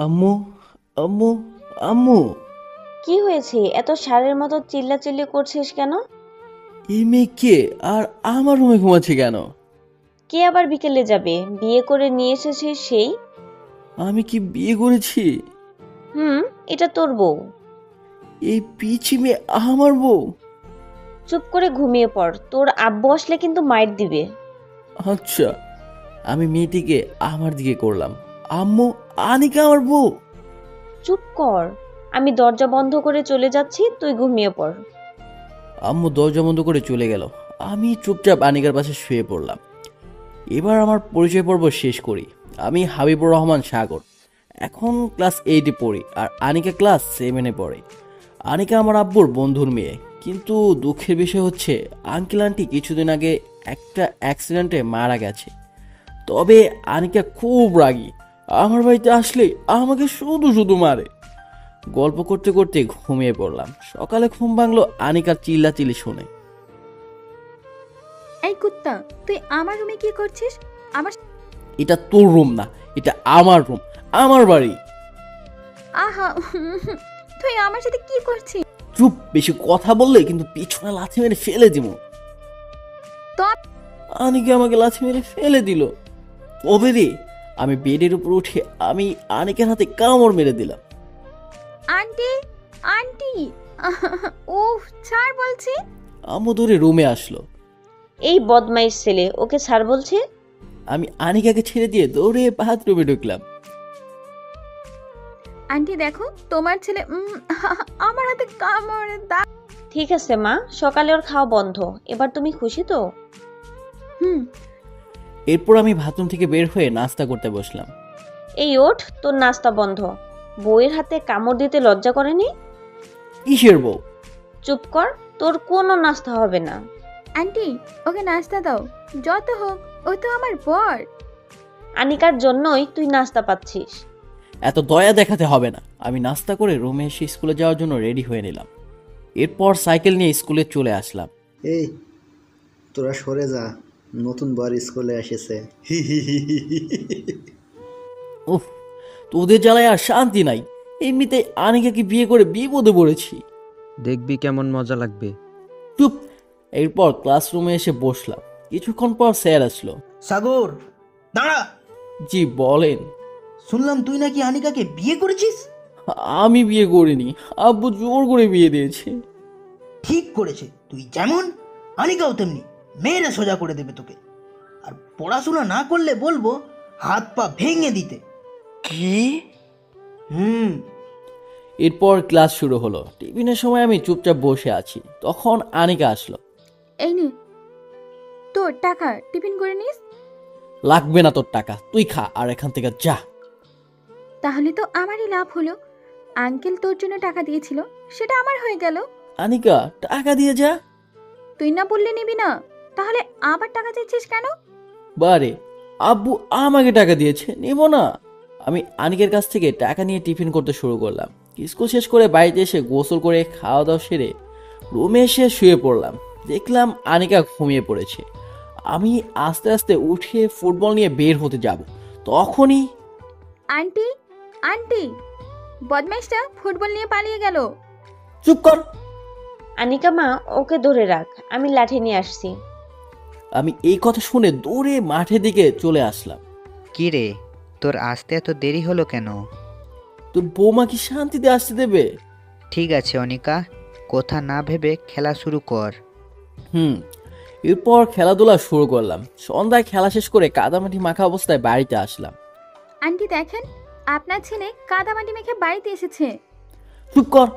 আম্মু, আম্মু, আম্মু। কি হয়েছে? এত ষাঁড়ের মতো চিল্লাচিল্লি করছিস কেন? এই মেয়ে কে? আর আমার রুমে ঘুমাচ্ছে কেন? কে আবার বিকেলে যাবে? বিয়ে করে নিয়ে এসেছিস সেই? আমি কি বিয়ে করেছি? হুম, এটা তোর বউ। এই পিচ্চি মেয়ে আমার বউ? চুপ করে ঘুমিয়ে পড়, তোর আব্বু আসলে কিন্তু মাইর দিবে। আচ্ছা, আমি মেয়েটিকে আমার দিকে করলাম। আম্মু, আনিকা আমার বউ? চুপ কর, আমি দরজা বন্ধ করে চলে যাচ্ছি, তুই ঘুমিয়ে পড়। আম্মু দরজা বন্ধ করে চলে গেল। আমি চুপচাপ আনিকার পাশে শুয়ে পড়লাম। এবার আমার পরিচয় পর্ব শেষ করি। আমি হাবিবুর রহমান সাগর। এখন ক্লাস 8-এ পড়ি আর আনিকা ক্লাস 7-এ পড়ে। আনিকা আমার আব্বুর বন্ধুর মেয়ে, কিন্তু দুঃখের বিষয় হচ্ছে আঙ্কেল আন্টি কিছুদিন আগে একটা অ্যাক্সিডেন্টে মারা গেছে। তবে আনিকা খুব রাগী, আমার বাড়িতে আসলে আমাকে শুধু শুধু মারে। গল্প করতে করতে ঘুমিয়ে পড়লাম। সকালে ঘুম ভাঙলো আনিকার চিল্লাচিল্লি শুনে। এই কুত্তা, তুই আমার রুমে কি করছিস? আমার এটা তোর রুম না, এটা আমার রুম, আমার বাড়ি। আহা, তুই আমার সাথে কি করছিস? চুপ, বেশি কথা বললে কিন্তু পিছনে লাথি মেরে ফেলে দিব। তো আনিকা আমাকে লাথি মেরে ফেলে দিল। তবে রে, আমি বেডের উপর উঠে আমি আনিকার হাতে কামড় মেরে দিলাম। আন্টি, আন্টি, উফ, ছাড় বলছি। আম্মু ধরে রুমে আসলো। এই বদমাইশ ছেলে, ওকে ছাড় বলছে। আমি আনিকাকে ছেড়ে দিয়ে দৌড়ে বাথরুমে ঢুকলাম। আন্টি দেখো, তোমার ছেলে আমার হাতে কামড় দাগ। ঠিক আছে মা, সকালে ওর খাওয়া বন্ধ। এবার তুমি খুশি তো? হুম। এরপর আমি বাথরুম থেকে বের হয়ে নাস্তা করতে বসলাম। এই ওঠ, তোর নাস্তা বন্ধ। বউয়ের হাতে কামড় দিতে লজ্জা করেনি? কিসের বউ? চুপ কর, তোর কোনো নাস্তা হবে না। আন্টি, ওকে নাস্তা দাও, যত হোক ও তো আমার বর। আনিকার জন্যই তুই নাস্তা পাচ্ছিস। এত দয়া দেখাতে হবে না। আমি নাস্তা করে রুমে এসে স্কুলে যাওয়ার জন্য রেডি হয়ে নিলাম। এরপর সাইকেল নিয়ে স্কুলে চলে আসলাম। এই, তোরা সরে যা, নতুন বার স্কুলে এসেছে। উফ, তোদের জ্বালায় আর শান্তি নাই। এমনিতে আনিকাকে বিয়ে করে বিপদে পড়েছি। দেখবি কেমন মজা লাগবে। চুপ। এরপর ক্লাসরুমে এসে বসলাম। কিছুক্ষণ পর স্যার আসলো। সাগর, দাঁড়া। জি বলেন। শুনলাম তুই নাকি আনিকাকে বিয়ে করেছিস। আমি বিয়ে করিনি, আব্বু জোর করে বিয়ে দিয়েছে। ঠিক করেছে, তুই যেমন আনিকাও তেমনি, মেয়েরা সোজা করে দেবে তোকে। আর পড়াশোনা না করলে বলবো হাত পা ভেঙে দিতে। কি? হুম। এরপর ক্লাস শুরু হলো। টিফিনের সময় আমি চুপচাপ বসে আছি, তখন আনিকা আসলো। এই নে তোর টাকা, টিফিন করে নিস। লাগবে না তোর টাকা, তুই খা আর এখান থেকে যা। তাহলে তো আমারই লাভ হলো। আঙ্কেল তোর জন্য টাকা দিয়েছিল, সেটা আমার হয়ে গেল। আনিকা, টাকা দিয়ে যা। তুই না বললে নিবি না, তাহলে আবার টাকা চাইছিস কেন? বারে, আব্বু আমাকে টাকা দিয়েছে, নেব না। আমি আনিকের কাছ থেকে টাকা নিয়ে টিফিন করতে শুরু করলাম। স্কুল শেষ করে বাড়িতে এসে গোসল করে খাওয়া দাওয়া সেরে রুমে এসে শুয়ে পড়লাম। দেখলাম আনিকা ঘুমিয়ে পড়েছে। আমি আস্তে আস্তে উঠে ফুটবল নিয়ে বের হতে যাব, তখনই আন্টি, আন্টি, বদমাইশটা ফুটবল নিয়ে পালিয়ে গেল। চুপ কর। আনিকা মা, ওকে ধরে রাখ, আমি লাঠি নিয়ে আসছি। আমি এই কথা শুনে দৌড়ে মাঠের দিকে চলে আসলাম। কি রে, তোর আসতে এত দেরি হলো কেন? তোর বৌমা কি শান্তিতে আসতে দেবে? ঠিক আছে অনিকা, কথা না ভেবে খেলা শুরু কর। এরপর খেলাধুলা শুরু করলাম। সন্ধ্যায় খেলা শেষ করে কাদামাটি মাখা অবস্থায় বাড়িতে আসলাম। আন্টি দেখেন, আপনার ছেলে কাদামাটি মেখে বাড়িতে এসেছে। চুপ কর।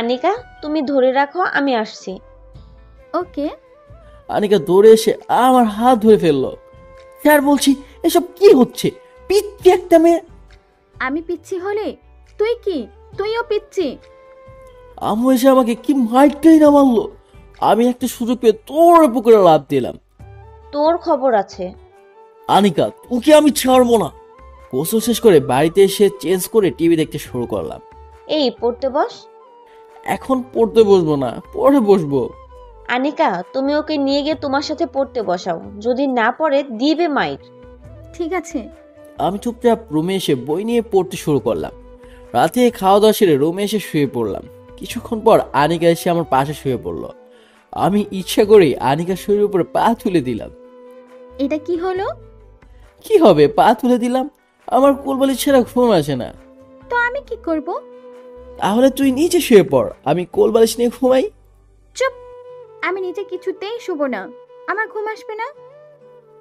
আনিকা, তুমি ধরে রাখো, আমি আসছি। ওকে। আনিকা দৌড়ে এসে আমার হাত ধরে ফেললো। স্যার বলছি, এসব কি হচ্ছে? পিচ্ছি একটা মেয়ে। আমি পিচ্ছি হলে তুই কি? তুইও পিচ্ছি। আম্মু এসে আমাকে কি মাইরটাই না মারলো। আমি একটা সুযোগ পেয়ে তোর পুকুরে লাফ দিলাম। তোর খবর আছে। আনিকা, তোকে আমি ছাড়বো না। গোসল শেষ করে বাড়িতে এসে চেঞ্জ করে টিভি দেখতে শুরু করলাম। এই পড়তে বস। এখন পড়তে বসবো না, পরে বসবো। আনিকা, তুমি ওকে নিয়ে গিয়ে তোমার সাথে পড়তে বসাও, যদি না পড়ে দিবে মাইর। ঠিক আছে। আমি চুপচাপ রুমে এসে বই নিয়ে পড়তে শুরু করলাম। রাতে খাওয়া দাওয়া সেরে রুমে এসে শুয়ে পড়লাম। কিছুক্ষণ পর আনিকা এসে আমার পাশে শুয়ে পড়লো। আমি ইচ্ছা করেই আনিকার শরীরের উপরে পা তুলে দিলাম। এটা কি হলো? কি হবে, পা তুলে দিলাম। আমার কোলবালিশ ছেড়া ঘুম আসে না। তো আমি কি করব? তাহলে তুই নিচে শুয়ে পড়, আমি কোলবালিশ নিয়ে ঘুমাই। চুপ! আমি নিচে কিছুতেই শুব না, আমার ঘুম আসবে না।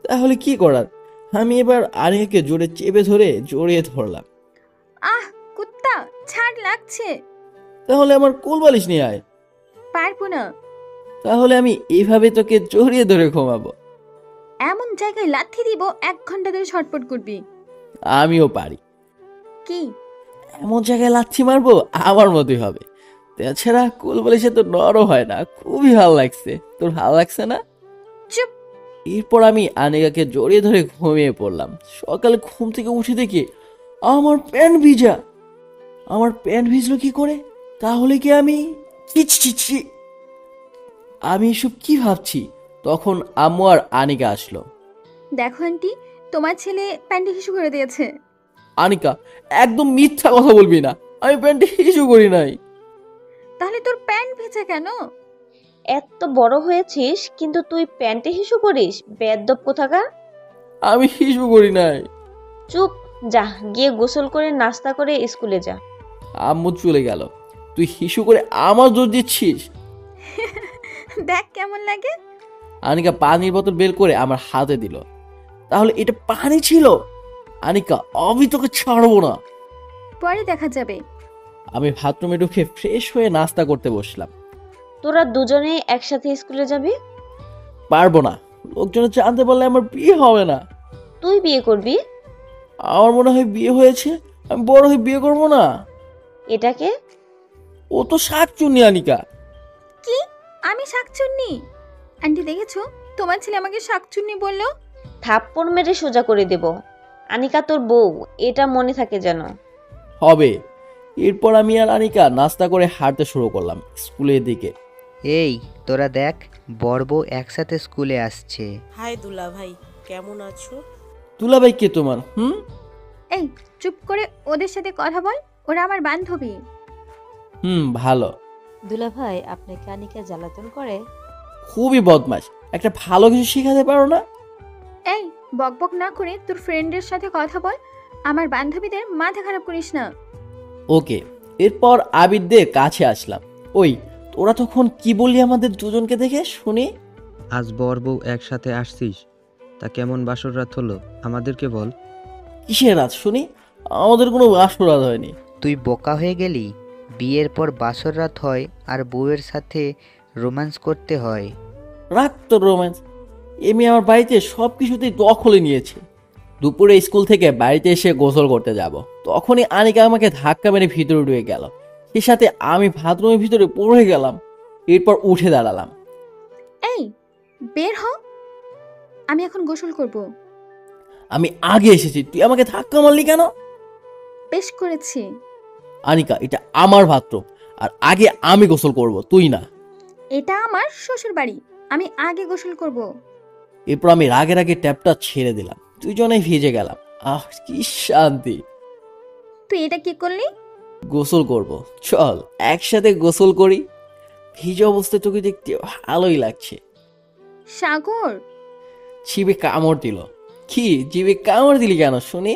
তাহলে কি করার? আমি এবার আনিকাকে জোরে চেপে ধরে জড়িয়ে ধরলাম। আহ কুত্তা, ছাড়, লাগছে। তাহলে আমার কোলবালিশ নিয়ে আয়। পারবো না। তাহলে আমি এইভাবে তোকে জড়িয়ে ধরে ঘুমাবো। এমন জায়গায় লাথি দিব 1 ঘন্টা ধরে ছটপট করবি। আমিও পারি। কি? এমন জায়গায় লাথি মারবো আমার মতোই হবে। তাছাড়া কোলবালিশে তো নরম হয় না। খুবই ভালো লাগছে। তোর ভালো লাগছে না? চুপ! এরপর আমি আনিকাকে জড়িয়ে ধরে ঘুমিয়ে পড়লাম। সকালে ঘুম থেকে উঠে দেখি আমার প্যান্ট ভিজা। আমার প্যান্ট ভিজলো কি করে? তাহলে কি আমি ছি ছি ছি ছি। আমি এসব কি ভাবছি? তখন আম্মু আর আনিকা আসলো। দেখো আন্টি, তোমার ছেলে প্যান্টে হিসু করে দিয়েছে। আনিকা, একদম মিথ্যা কথা বলবি না। আমি প্যান্টে হিসু করি নাই। তাহলে তোর প্যান্ট ভেজা কেন? এত বড় হয়েছিস কিন্তু তুই প্যান্টে হিসু করিস, বেয়াদ্দপ কোথাকার। আমি হিসু করি নাই। চুপ! যা, গিয়ে গোসল করে নাস্তা করে স্কুলে যা। আম্মু চলে গেল। তুই হিসু করে আমার দোষ দিচ্ছিস। দেখ কেমন লাগে। আনিকা পানির বোতল বের করে আমার হাতে দিল। তাহলে এটা পানি ছিল? আনিকা, আমি তোকে ছাড়বো না। পরে দেখা যাবে। আমি বাথরুমে ঢুকে ফ্রেশ হয়ে নাস্তা করতে বসলাম। তোরা দুজনে একসাথে স্কুলে যাবি? পারবো না। লোকজন জানতে পারলে আমার বিয়ে হবে না। তুই বিয়ে করবি? আমার মনে হয় বিয়ে হয়েছে। আমি বড় হয়ে বিয়ে করবো না। এটাকে? ও তো শাকচুন্নি আনিকা। কি? আমি শাকচুন্নি? আন্টি দেখেছো, তোমার ছেলে আমাকে শাকচুন্নি বললো। থাপ্পড় মেরে সোজা করে দেব। আনিকা তোর বউ, এটা মনে থাকে যেন। হবে। এরপর আমি আর আনিকা নাস্তা করে হাঁটতে শুরু করলাম স্কুলের দিকে। এই তোরা দেখ, বড় বউ একসাথে স্কুলে আসছে। হাই দুলা ভাই, কেমন আছো? দুলাভাই কে তোমার? এই চুপ করে ওদের সাথে কথা বল, ওরা আমার বান্ধবী। ভালো। দুলাভাই, আপনাকে আনিকা জ্বালাতন করে? খুবই বদমাশ। একটা ভালো কিছু শেখাতে পারো না? এই বকবক না করে তোর ফ্রেন্ডের সাথে কথা বল, আমার বান্ধবীদের মাথা খারাপ করিস না। ওকে। এরপর আবিরদের কাছে আসলাম। ওই, তোরা তখন কি বললি আমাদের দুজনকে দেখে শুনি? আজ বর বউ একসাথে আসছিস, তা কেমন বাসর রাত হলো আমাদেরকে বল। কিসের রাত শুনি? আমাদের কোনো বাসরাত হয়নি। তুই বোকা হয়ে গেলি? বিয়ের পর বাসর রাত হয় আর বউয়ের সাথে রোম্যান্স করতে হয়। রাত তো রোম্যান্স। এমনি আমার বাড়িতে সব কিছুতেই দখলে নিয়েছে। দুপুরে স্কুল থেকে বাড়িতে এসে গোসল করতে যাব, তখনই আনিকা আমাকে ধাক্কা মেরে ভিতরে ঢুকে গেল। সে সাথে আমি বাথরুমের ভিতরে পড়ে গেলাম। এরপর উঠে দাঁড়ালাম। এই বের হ, আমি এখন গোসল করব। আমি আগে এসেছি, তুই আমাকে ধাক্কা মারলি কেন? বেশ করেছি। আনিকা, এটা আমার বাথরুম, আর আগে আমি গোসল করব, তুই না। এটা আমার শ্বশুর বাড়ি, আমি আগে গোসল করব। এরপর আমি রাগে রাগে ট্যাপটা ছেড়ে দিলাম। দুজনেই ভিজে গেলাম। আহ, কি শান্তি। তুই এটা কি করলি? গোসল করব, চল একসাথে গোসল করি। ভিজে অবস্থায় তোকে দেখতে ভালোই লাগছে। সাগর, জিভে কামড় দিল। কি, জিভে কামড় দিলি কেন শুনি?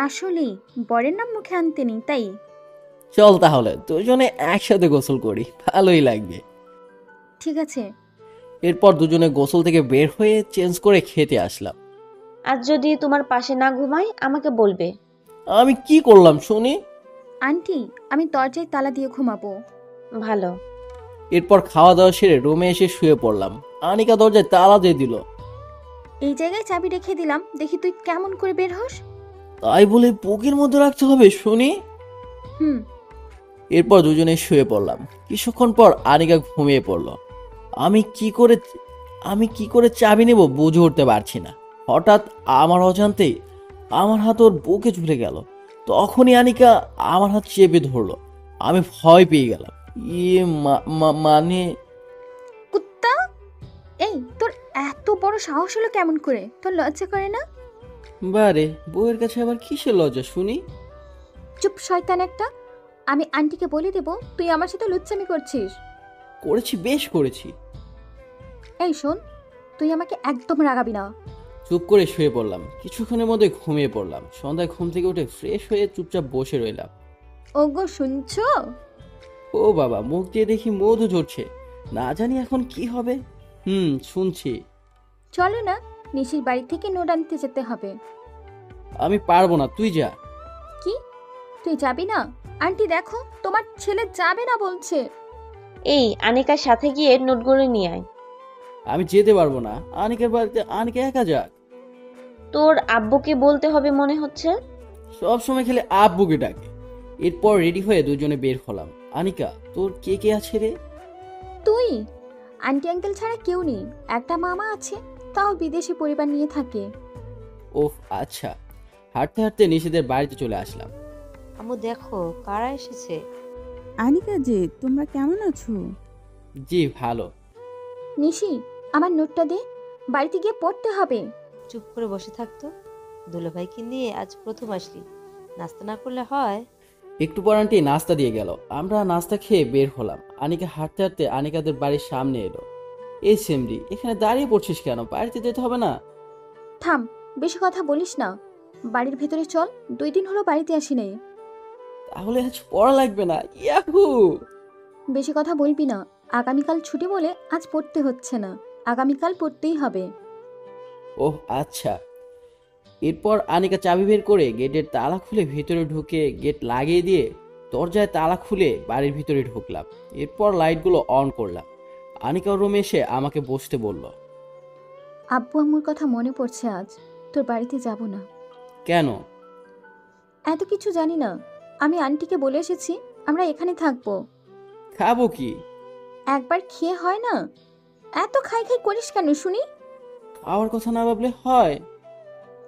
আসলেই বরের নাম মুখে আনতে নেই তাই। চল তাহলে দুজনে একসাথে গোসল করি, ভালোই লাগবে। ঠিক আছে। এরপর দুজনে গোসল থেকে বের হয়ে চেঞ্জ করে খেতে আসলাম। আজ যদি তোমার পাশে না ঘুমাই আমাকে বলবে। আমি কি করলাম শুনি? আন্টি, আমি দরজায় তালা দিয়ে ঘুমাবো। ভালো। এরপর খাওয়া দাওয়া সেরে রুমে এসে শুয়ে পড়লাম। আনিকা দরজায় তালা দিয়ে দিল। এই জায়গায় চাবি রেখে দিলাম, দেখি তুই কেমন করে বের হস। তাই বলে বুকের মধ্যে রাখতে হবে শুনি? হুম। এরপর দুজনে শুয়ে পড়লাম। কিছুক্ষণ পর আনিকা ঘুমিয়ে পড়ল। আমি কি করে চাবি নেব বুঝে উঠতে পারছি না। হঠাৎ আমার অজান্তেই আমার হাত ওর বুকে ঝুলে গেল। তখনই আনিকা আমার হাত চেপে ধরলো। আমি ভয় পেয়ে গেলাম। মানে কুত্তা! এই তোর এত বড় সাহস হলো কেমন করে? তোর লজ্জা করে না? বারে, বউয়ের কাছে আবার কিসের লজ্জা শুনি? চুপ শয়তান একটা। আমি আন্টিকে বলে দেব তুই আমার সাথে লুচ্চামি করছিস। করেছি, বেশ করেছি। এই শোন, তুই আমাকে একদম রাগাবি না। চুপ করে শুয়ে পড়লাম। কিছুক্ষণের মধ্যে ঘুমিয়ে পড়লাম। সন্ধ্যায় ঘুম থেকে উঠে ফ্রেশ হয়ে চুপচাপ বসে রইলাম। ওগো শুনছো? ও বাবা, মুখ দিয়ে দেখি মধু ঝরছে। না জানি এখন কি হবে। শুনছি। চলো না, নিশির বাড়ি থেকে নোট আনতে যেতে হবে। আমি পারবো না, তুই যা। কি, তুই যাবি না? আন্টি দেখো, তোমার ছেলে যাবে না বলছে। এই আনিকার সাথে গিয়ে নোটগুলো নিয়ে আয়। আমি যেতে পারবো না। আনিকার বাড়িতে আনিকা একা যাক। তোর আব্বুকে বলতে হবে মনে হচ্ছে। সব সময় খেলে আব্বুকে ডাকে। এরপর রেডি হয়ে দুজনে বের হলাম। আনিকা, তোর কে কে আছে রে? তুই, আন্টি আঙ্কেল ছাড়া কেউ নেই। একটা মামা আছে, তাও বিদেশি পরিবার নিয়ে থাকে। ওহ আচ্ছা। হাঁটতে হাঁটতে নিশিদের বাড়িতে চলে আসলাম। আম্মু দেখো কারা এসেছে। আনিকা যে, তোমরা কেমন আছো? জি ভালো। নিশি, আমার নোটটা দে, বাড়িতে গিয়ে পড়তে হবে। চুপ করে বসে থাকতো। দুলাভাইকে নিয়ে আজ প্রথম আসলি, নাস্তা না করলে হয়? একটু পর আন্টি নাস্তা দিয়ে গেল। আমরা নাস্তা খেয়ে বের হলাম। আনিকা হাঁটতে হাঁটতে আনিকাদের বাড়ির সামনে এলো। এই সেমরি, এখানে দাঁড়িয়ে পড়ছিস কেন? বাড়িতে যেতে হবে না? থাম, বেশি কথা বলিস না। বাড়ির ভেতরে চল, 2 দিন হলো বাড়িতে আসি নাই। তাহলে আজ পড়া লাগবে না। ইয়াহু! বেশি কথা বলবি না। আগামীকাল ছুটি বলে আজ পড়তে হচ্ছে না, আগামীকাল পড়তেই হবে। ওহ আচ্ছা। এরপর আনিকা চাবি বের করে গেটের তালা খুলে ভিতরে ঢুকে গেট লাগিয়ে দিয়ে দরজায় তালা খুলে বাড়ির ভিতরে ঢুকলাম। এরপর লাইটগুলো অন করলাম। আনিকা রুমে এসে আমাকে বসতে বলল। আব্বু আম্মুর কথা মনে পড়ছে আজ। তোর বাড়িতে যাব না। কেন? এত কিছু জানি না। আমি আন্টিকে বলে এসেছি আমরা এখানে থাকবো। খাবো কি? একবার খেয়ে হয় না? এত খাই খাই করিস কেন শুনি? খাওয়ার কথা না ভাবলে হয়?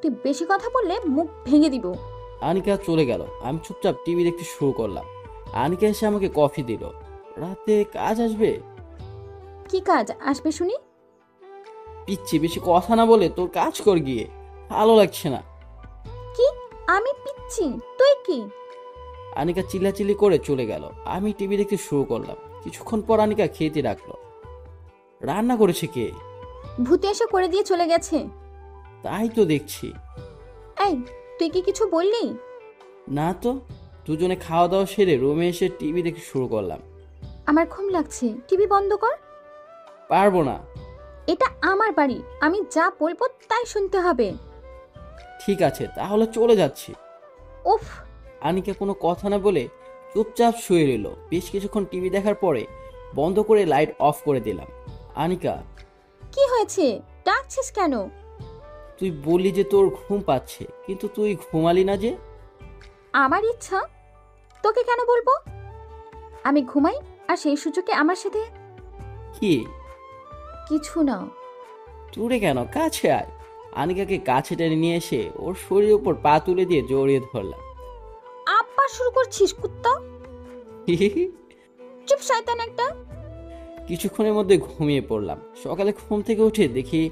তুই বেশি কথা বললে মুখ ভেঙে দিব। আনিকা চলে গেল। আমি চুপচাপ টিভি দেখতে শুরু করলাম। আনিকা এসে আমাকে কফি দিল। রাতে কাজ আসবে? কি কাজ আসবে শুনি? পিচ্ছি, বেশি কথা না বলে তোর কাজ কর গিয়ে। ভালো লাগছে না। কি? আমি পিচ্ছি? তুই কি? আনিকা চিল্লাচিল্লি করে চলে গেল। আমি টিভি দেখতে শুরু করলাম। কিছুক্ষণ পর আনিকা খেতে ডাকলো। রান্না করেছে কে? ভূতে এসে করে দিয়ে চলে গেছে। তাই তো দেখছি। এই, তুই কি কিছু বললি? না তো। দুজনে খাওয়া দাওয়া সেরে রুমে এসে টিভি দেখতে শুরু করলাম। আমার ঘুম লাগছে, টিভি বন্ধ কর। পারবো না। এটা আমার বাড়ি, আমি যা বলবো তাই শুনতে হবে। ঠিক আছে, তাহলে চলে যাচ্ছি। উফ! আনিকা কোনো কথা না বলে চুপচাপ শুয়ে রইল। বেশ কিছুক্ষণ টিভি দেখার পরে বন্ধ করে লাইট অফ করে দিলাম। আনিকা, কি হয়েছে? ডাকছিস কেন? তুই বললি যে তোর ঘুম পাচ্ছে, কিন্তু তুই ঘুমালি না যে? আমার ইচ্ছা, তোকে কেন বলবো? আমি ঘুমাই আর সেই সুযোগে আমার সাথে কি? কিছু না। দূরে কেন, কাছে আয়। আনিকাকে কাছে টেনে নিয়ে এসে ওর শরীরের উপর পা তুলে দিয়ে জড়িয়ে ধরলাম। আব্বা শুরু করছিস কুত্তা? চুপ শয়তান একটা। কিছুক্ষণের মধ্যে ঘুমিয়ে পড়লাম। সকালে ঘুম থেকে উঠে দেখি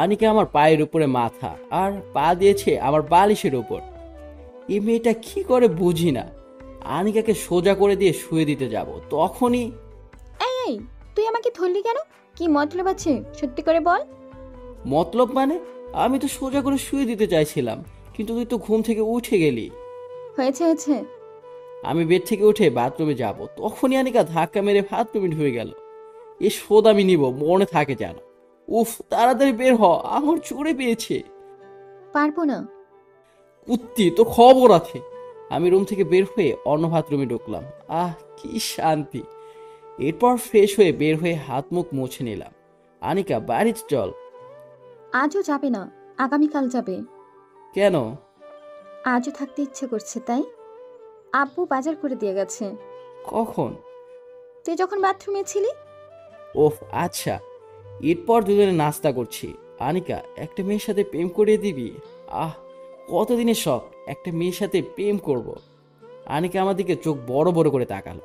আনিকা আমার পায়ের উপরে মাথা আর পা দিয়েছে আমার বালিশের উপর। এই মেয়েটা কি করে বুঝি না। আনিকাকে সোজা করে দিয়ে শুয়ে দিতে যাব, তখনই এই এই, তুই আমাকে ধরলি কেন? কি মতলব আছে সত্যি করে বল। মতলব মানে? আমি তো সোজা করে শুয়ে দিতে চাইছিলাম, কিন্তু তুই তো ঘুম থেকে উঠে গেলি। হয়েছে হয়েছে। আমি বেড থেকে উঠে বাথরুমে যাব, তখনই আনিকা ধাক্কা মেরে বাথরুমে ঢুকে গেল। এ শোধ আমি নিব, মনে থাকে যেন। উফ, তাড়াতাড়ি বের হ, আমার চড়ে পেয়েছে। পারবো না। কুত্তি, তো খবর আছে। আমি রুম থেকে বের হয়ে অন্য বাথরুমে ঢুকলাম। আহ, কি শান্তি। এরপর ফ্রেশ হয়ে বের হয়ে হাত মুখ মুছে নিলাম। আনিকা, বাড়িতে চল। আজও যাবে না, আগামীকাল যাবে। কেন? আজও থাকতে ইচ্ছে করছে তাই। আব্বু বাজার করে দিয়ে গেছে। কখন? তুই যখন বাথরুমে ছিলি। ওফ আচ্ছা। এরপর দুজনে নাস্তা করছি। আনিকা, একটা মেয়ের সাথে প্রেম করিয়ে দিবি? আহ, কতদিনের শখ একটা মেয়ের সাথে প্রেম করব। আনিকা আমার দিকে চোখ বড় বড় করে তাকালো।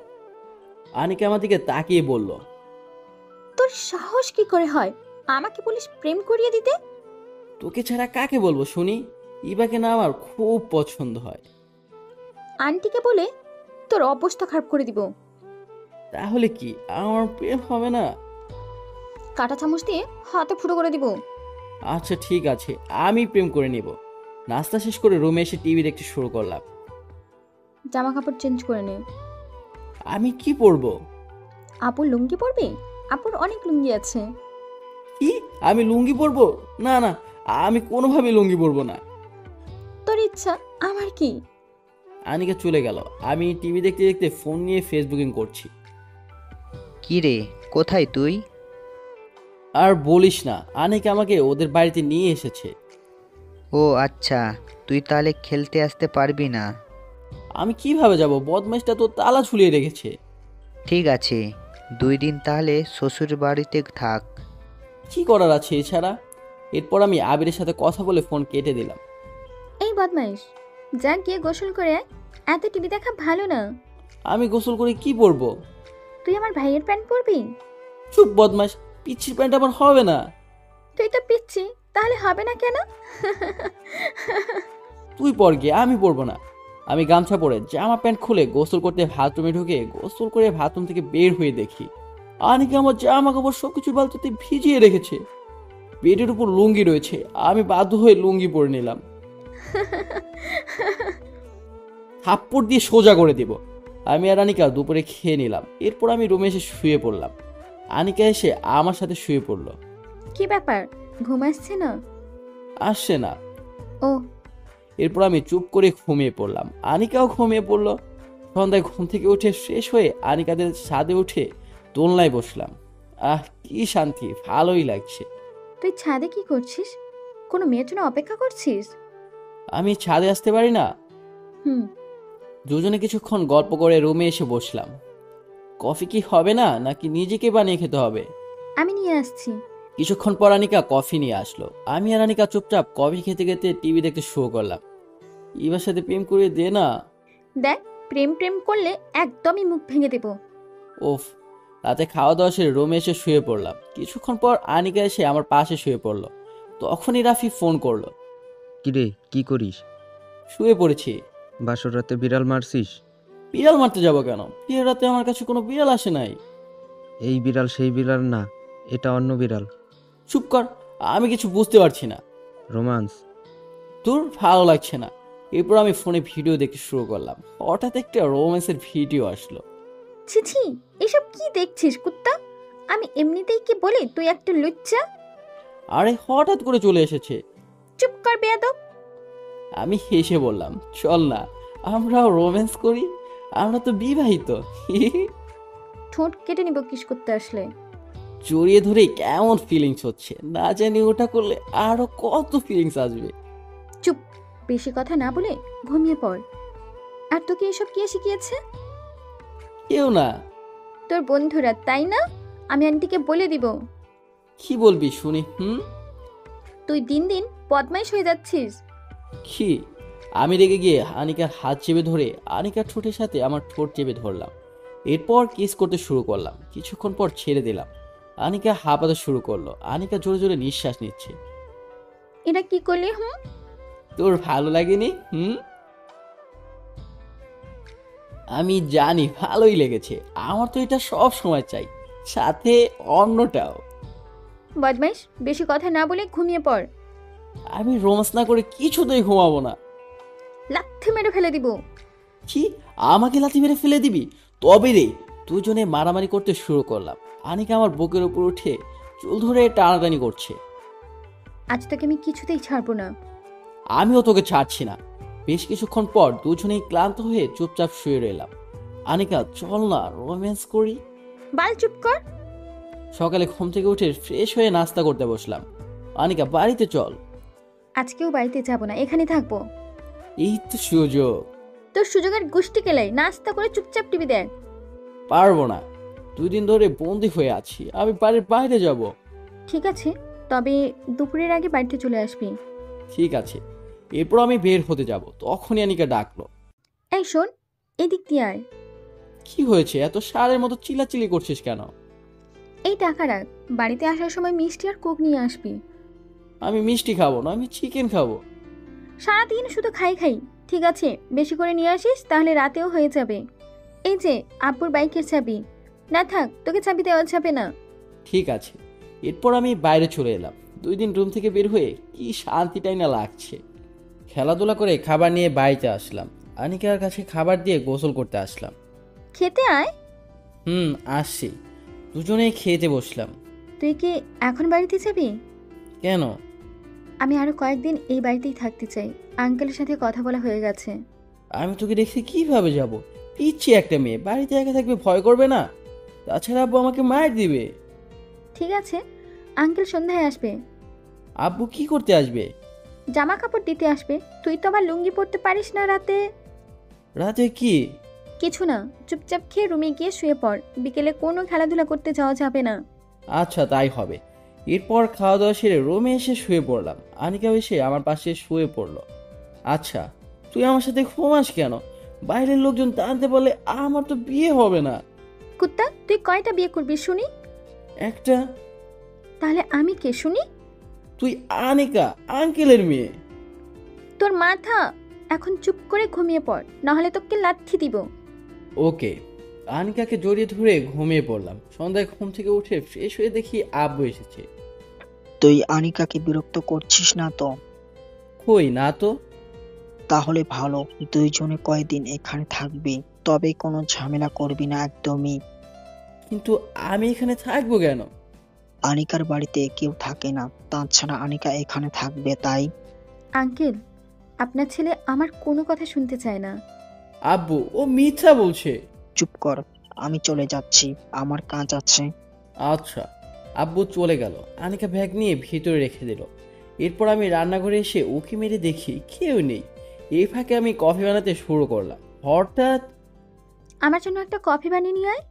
আনিকা আমার দিকে তাকিয়ে বলল, তোর সাহস কি করে হয় আমাকে বলিস প্রেম করিয়ে দিতে? তোকে ছাড়া কাকে বলবো শুনি? ইবাকে না আমার খুব পছন্দ হয়। আন্টিকে বলে তোর অবস্থা খারাপ করে দিব। তাহলে কি আমার প্রেম হবে না? কাঁটা চামচ দিয়ে হাতে ফুটো করে দিব। আচ্ছা ঠিক আছে, আমি প্রেম করে নিব। নাস্তা শেষ করে রুমে এসে টিভি দেখতে শুরু করলাম। জামা কাপড় চেঞ্জ করে নে। আমি কি পরবো? আপুর লুঙ্গি পরবি? আপুর অনেক লুঙ্গি আছে। কি আমি লুঙ্গি পরবো? না না, আমি কোনোভাবে লুঙ্গি পরবো না। তোর ইচ্ছা, আমার কি। আনিকা চলে গেল। আমি টিভি দেখতে দেখতে ফোন নিয়ে ফেসবুকিং করছি। কি রে, কোথায় তুই? আর বলিস না, আনিকা আমাকে ওদের বাড়িতে নিয়ে এসেছে। ও আচ্ছা, তুই তাহলে খেলতে আসতে পারবি না। আমি কিভাবে যাব? বদমাইশটা তো তালা ঝুলিয়ে রেখেছে। ঠিক আছে, 2 দিন তাহলে শ্বশুর বাড়িতে থাক। কি করার আছে এছাড়া? এরপর আমি আবিরের সাথে কথা বলে ফোন কেটে দিলাম। এই বদমাইশ, যা গিয়ে গোসল করে আয়। এত টিভি দেখা ভালো না। আমি গোসল করে কি পরবো? তুই আমার ভাইয়ের প্যান্ট পরবি? চুপ বদমাইশ, পিচ্ছির প্যান্ট আমার হবে না। তুই তো পিচ্ছি, তাহলে হবে না কেন? তুই পর গিয়ে, আমি পরবো না। আমি গামছা পরে জামা প্যান্ট খুলে গোসল করতে বাথরুমে ঢুকে গোসল করে বাথরুম থেকে বের হয়ে দেখি আনিকা আমার জামা কাপড় সবকিছু বালতিতে ভিজিয়ে রেখেছে। বেডের উপর লুঙ্গি রয়েছে। আমি বাধ্য হয়ে লুঙ্গি পরে নিলাম। থাপ্পড় দিয়ে সোজা করে দিব। আমি আর আনিকা দুপুরে খেয়ে নিলাম। এরপর আমি রুমে এসে শুয়ে পড়লাম। আনিকা এসে আমার সাথে শুয়ে পড়লো। কি ব্যাপার, ঘুম আসছে না? আসছে না। ও। এরপর আমি চুপ করে ঘুমিয়ে পড়লাম। আনিকাও ঘুমিয়ে পড়লো। সন্ধ্যায় ঘুম থেকে উঠে ফ্রেশ হয়ে আনিকাদের ছাদে উঠে দোলনায় বসলাম। কি শান্তি, ভালোই লাগছে। তুই ছাদে কি করছিস? কোনো মেয়ের জন্য অপেক্ষা করছিস? আমি ছাদে আসতে পারি না? হুম। দুজনে কিছুক্ষণ গল্প করে রুমে এসে বসলাম। কফি কি হবে না, নাকি নিজেকে বানিয়ে খেতে হবে? আমি নিয়ে আসছি। কিছুক্ষণ পর আনিকা কফি নিয়ে আসলো। আমি আর আনিকা চুপচাপ কফি খেতে খেতে টিভি দেখতে শুরু করলাম। ইবার সাথে প্রেম করে দে না। দেখ, প্রেম প্রেম করলে একদমই মুখ ভেঙে দেব। ওফ। রাতে খাওয়া দাওয়া সেরে রুমে এসে শুয়ে পড়লাম। কিছুক্ষণ পর আনিকা এসে আমার পাশে শুয়ে পড়লো। তখনই রাফি ফোন করলো। কিরে, কি করিস? শুয়ে পড়েছি। বাসর রাতে বিড়াল মারছিস? বিড়াল মারতে যাবো কেন? বিয়ের রাতে আমার কাছে কোনো বিড়াল আসে নাই। এই বিড়াল সেই বিড়াল না, এটা অন্য বিড়াল। চুপ কর, আমি কিছু বুঝতে পারছি না। রোমান্স। তোর ভালো লাগছে না। এরপর আমি ফোনে ভিডিও দেখতে শুরু করলাম। হঠাৎ একটা রোম্যান্সের ভিডিও আসলো। ছি ছি, এসব কি দেখছিস কুত্তা? আমি এমনিতেই কি বলি তুই একটা লুচ্চা। আরে হঠাৎ করে চলে এসেছে। চুপ কর বেয়াদব। আমি হেসে বললাম, চল না আমরাও রোম্যান্স করি, আমরা তো বিবাহিত। ঠোঁট কেটে নিব কিস করতে আসলে। জড়িয়ে ধরে কেমন ফিলিংস হচ্ছে, না জানি ওটা করলে আরো কত ফিলিংস আসবে। চুপ, বেশি কথা না বলে ঘুমিয়ে পড়। আর তোকে এসব কে শিখিয়েছে? কেউ না। তোর বন্ধুরা, তাই না? আমি আন্টিকে বলে দিব। কি বলবি শুনি? তুই দিন দিন বদমাইশ হয়ে যাচ্ছিস। কি? আমি রেগে গিয়ে আনিকার হাত চেপে ধরে আনিকার ঠোঁটের সাথে আমার ঠোঁট চেপে ধরলাম। এরপর কিস করতে শুরু করলাম। কিছুক্ষণ পর ছেড়ে দিলাম। আনিকা হাঁপাতে শুরু করলো। আনিকা জোরে জোরে নিঃশ্বাস নিচ্ছে। এটা কি করলি? তোর ভালো লাগেনি? আমি জানি ভালোই লেগেছে। আমার তো এটা সব সময় চাই, সাথে অন্যটাও। বদমাইশ, বেশি কথা না বলে ঘুমিয়ে পড়। আমি রোমান্স না করে কিছুতেই ঘুমাবো না। লাথি মেরে ফেলে দিব। কি? আমাকে লাথি মেরে ফেলে দিবি? তবে রে। দুজনে মারামারি করতে শুরু করলাম। আনিকা আমার বুকের উপর উঠে চুল ধরে টানাটানি করছে। আজ তোকে আমি কিছুতেই ছাড়বো না। আমিও তোকে ছাড়ছি না। বেশ কিছুক্ষণ পর দুজনেই ক্লান্ত হয়ে চুপচাপ শুয়ে রইলাম। আনিকা, চল না রোম্যান্স করি। বাল চুপ কর। সকালে ঘুম থেকে উঠে ফ্রেশ হয়ে নাস্তা করতে বসলাম। আনিকা, বাড়িতে চল। আজকেও বাড়িতে যাব না, এখানে থাকবো। এই তো সুযোগ। তোর সুযোগের গোষ্ঠী কেলাই। নাস্তা করে চুপচাপ টিভি দেখ। পারবো না, 2 দিন ধরে বন্দি হয়ে আছি। আমি বাড়ির বাইরে যাব। ঠিক আছে, তবে দুপুরের আগে বাড়িতে চলে আসবি। ঠিক আছে। এরপর আমি বের হতে যাব। তখনই আনিকা ডাকলো। এই শোন, এদিক দিয়ে আয়। কি হয়েছে? এত সারের মতো চিল্লাচিল্লি করছিস কেন? এই টাকা রাখ, বাড়িতে আসার সময় মিষ্টি আর কোক নিয়ে আসবি। আমি মিষ্টি খাবো না, আমি চিকেন খাবো। সারাদিন শুধু খাই খাই, ঠিক আছে, বেশি করে নিয়ে আসিস, তাহলে রাতেও হয়ে যাবে। এই যে আব্বুর বাইকের চাবি। না থাক, তোকে চাবি দেওয়া যাবে না। ঠিক আছে। এরপর আমি বাইরে চলে এলাম। 2 দিন রুম থেকে বের হয়ে কি শান্তিটাই না লাগছে। খেলাধুলা করে খাবার নিয়ে বাড়িতে আসলাম। আনিকার কাছে খাবার দিয়ে গোসল করতে আসলাম। খেতে আয়। আসছি। দুজনেই খেতে বসলাম। তুই কি এখন বাড়িতে যাবি? কেন? আমি আরো কয়েকদিন এই বাড়িতেই থাকতে চাই। আঙ্কেলের সাথে কথা বলা হয়ে গেছে। আমি তোকে রেখে কিভাবে যাব? পিচ্ছি একটা মেয়ে, বাড়িতে একা থাকবে, ভয় করবে না? তাছাড়া আব্বু আমাকে মার দিবে। ঠিক আছে, আঙ্কেল সন্ধ্যায় আসবে। আব্বু কি করতে আসবে? জামা কাপড় দিতে আসবে। তুই তো আবার লুঙ্গি পরতে পারিস না রাতে। রাতে কি? কিছু না, চুপচাপ খেয়ে রুমে গিয়ে শুয়ে পড়। বিকেলে কোনো খেলাধুলা করতে যাওয়া যাবে না। আচ্ছা, তাই হবে। এরপর খাওয়া দাওয়া সেরে রুমে এসে শুয়ে পড়লাম। আনিকাও এসে আমার পাশে শুয়ে পড়লো। আচ্ছা, তুই আমার সাথে ঘুমাস কেন? বাইরের লোকজন জানতে বলে আমার তো বিয়ে হবে না। কুত্তা, তুই কয়টা বিয়ে করবি শুনি? একটা। তাহলে আমি কে শুনি? তুই আনিকা, আঙ্কেলের মেয়ে। তোর মাথা। এখন চুপ করে ঘুমিয়ে পড়, নাহলে তোকে লাথি দিব। ওকে। আনিকাকে জড়িয়ে ধরে ঘুমিয়ে পড়লাম। সন্ধ্যায় ঘুম থেকে উঠে ফ্রেশ হয়ে দেখি আব্বু এসেছে। তুই আনিকাকে বিরক্ত করছিস না তো? কই না তো। তাহলে ভালো, দুইজনে কয়দিন এখানে থাকবি, তবে কোনো ঝামেলা করবি না একদমই। কিন্তু আমি এখানে থাকবো কেন? আনিকার বাড়িতে কেউ থাকে না, তাছাড়া আনিকা এখানে থাকবে তাই। আঙ্কেল, আপনার ছেলে আমার কোনো কথা শুনতে চায় না। আব্বু, ও মিথ্যা বলছে। চুপ কর, আমি চলে যাচ্ছি, আমার কাজ আছে। আচ্ছা। আব্বু চলে গেল। আনিকা ব্যাগ নিয়ে ভিতরে রেখে দিল। এরপর আমি রান্নাঘরে এসে উকি মেরে দেখি কেউ নেই। এই ফাঁকে আমি কফি বানাতে শুরু করলাম। হঠাৎ আমার জন্য একটা কফি বানিয়ে নিয়ে আয়।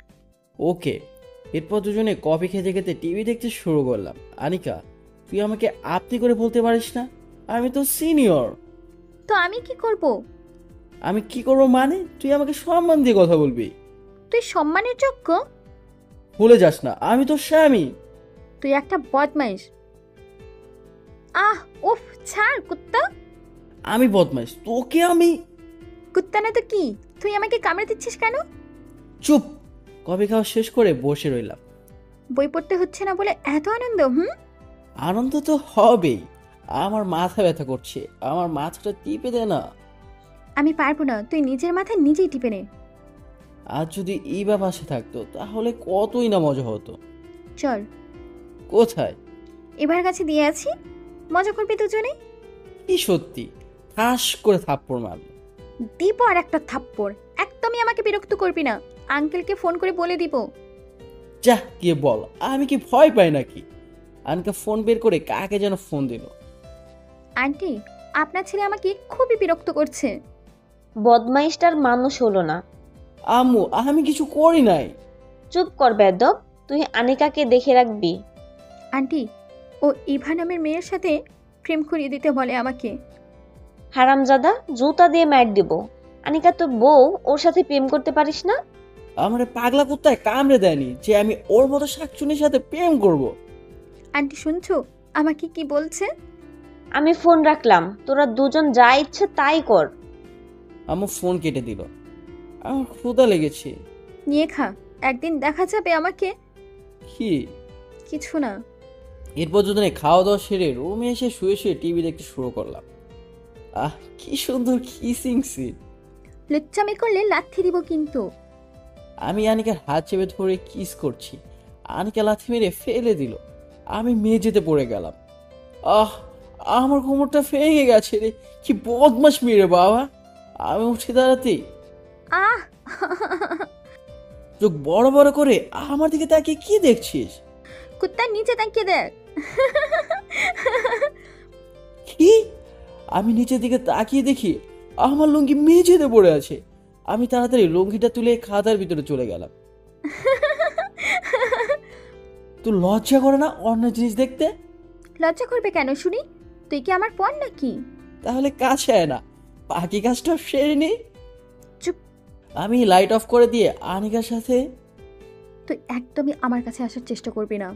ওকে। এরপর দুজনে কফি খেতে খেতে টিভি দেখতে শুরু করলাম। আনিকা, তুই আমাকে আপনি করে বলতে পারিস না? আমি তো সিনিয়র। তো আমি কি করব? আমি কি করবো মানে? তুই আমাকে সম্মান দিয়ে কথা বলবি। তুই সম্মানের যোগ্য? ভুলে যাস না, আমি তো স্বামী। তুই একটা বদমাইশ। উফ, ছাড় কুত্তা। আমি বদমাইশ? তোকে আমি। কুত্তা না তো কি? তুই আমাকে কামড়ে দিচ্ছিস কেন? চুপ। কফি খাওয়া শেষ করে বসে রইলাম। বই পড়তে হচ্ছে না বলে এত আনন্দ? আনন্দ তো হবেই। আমার মাথা ব্যথা করছে, আমার মাথাটা টিপে দে না। আমি পারবো না, তুই নিজের মাথায় নিজেই টিপে নে। আর যদি ইবা পাশে থাকতো তাহলে কতই না মজা হতো। চল। কোথায়? এবার কাছে দিয়ে আছি, মজা করবি দুজনে। কি সত্যি? ঠাস করে থাপ্পড় মারল। দিব আর একটা থাপ্পড়। একদমই আমাকে বিরক্ত করবি না, আঙ্কেলকে ফোন করে বলে দিব। যা গিয়ে বল, আমি কি ভয় পাই নাকি? আনকা ফোন বের করে কাকে যেন ফোন দিল। আন্টি, আপনার ছেলে আমাকে খুবই বিরক্ত করছে। বদমাইশটার মানুষ হলো না। আম্মু, আমি কিছু করি নাই। চুপ কর বেদব, তুই আনিকাকে দেখে রাখবি। আন্টি, ও ইভা নামের মেয়ের সাথে প্রেম করিয়ে দিতে বলে আমাকে। হারামজাদা, জুতা দিয়ে মার দিব। আনিকা তোর বউ, ওর সাথে প্রেম করতে পারিস না? আমারে পাগলা কুত্তায় কামড়ে দেয়নি যে আমি ওর মতো শাকচুনির সাথে প্রেম করব। আন্টি শুনছো আমাকে কি বলছে? আমি ফোন রাখলাম, তোরা দুজন যা ইচ্ছে তাই কর। আম্মু ফোন কেটে দিল। আমার ক্ষুধা লেগেছে। নিয়ে খা, একদিন দেখা যাবে আমাকে। কি? কিছু না। এরপর দুজনে খাওয়া দাওয়া সেরে রুমে এসে শুয়ে শুয়ে টিভি দেখতে শুরু করলাম। কি সুন্দর কিসিং সিন। লুচ্চামি করলে লাথি দিব কিন্তু। আমি আনিকার হাত চেপে ধরে কিস করছি। আনিকা লাথি মেরে ফেলে দিল। আমি মেঝেতে পড়ে গেলাম। আমার কোমরটা ভেঙে গেছে রে। কি বদমাশ মেরে বাবা। আমি উঠে দাঁড়াতে চোখ বড় বড় করে আমার দিকে তাকিয়ে কি দেখছিস? কুত্তা নিচে তাকিয়ে দেখ। কি? আমি নিচের দিকে তাকিয়ে দেখি আমার লুঙ্গি মেঝেতে পড়ে আছে। আমি তাড়াতাড়ি লুঙ্গিটা তুলে খাতার ভিতরে চলে গেলাম। তুই লজ্জা করে না অন্য জিনিস দেখতে? লজ্জা করবে কেন শুনি? তুই কি আমার পর নাকি? তাহলে কাছে আয় না, বাকি কাজটা সেরে নে। চুপ। আমি লাইট অফ করে দিয়ে আনিকার সাথে। তুই একদমই আমার কাছে আসার চেষ্টা করবি না।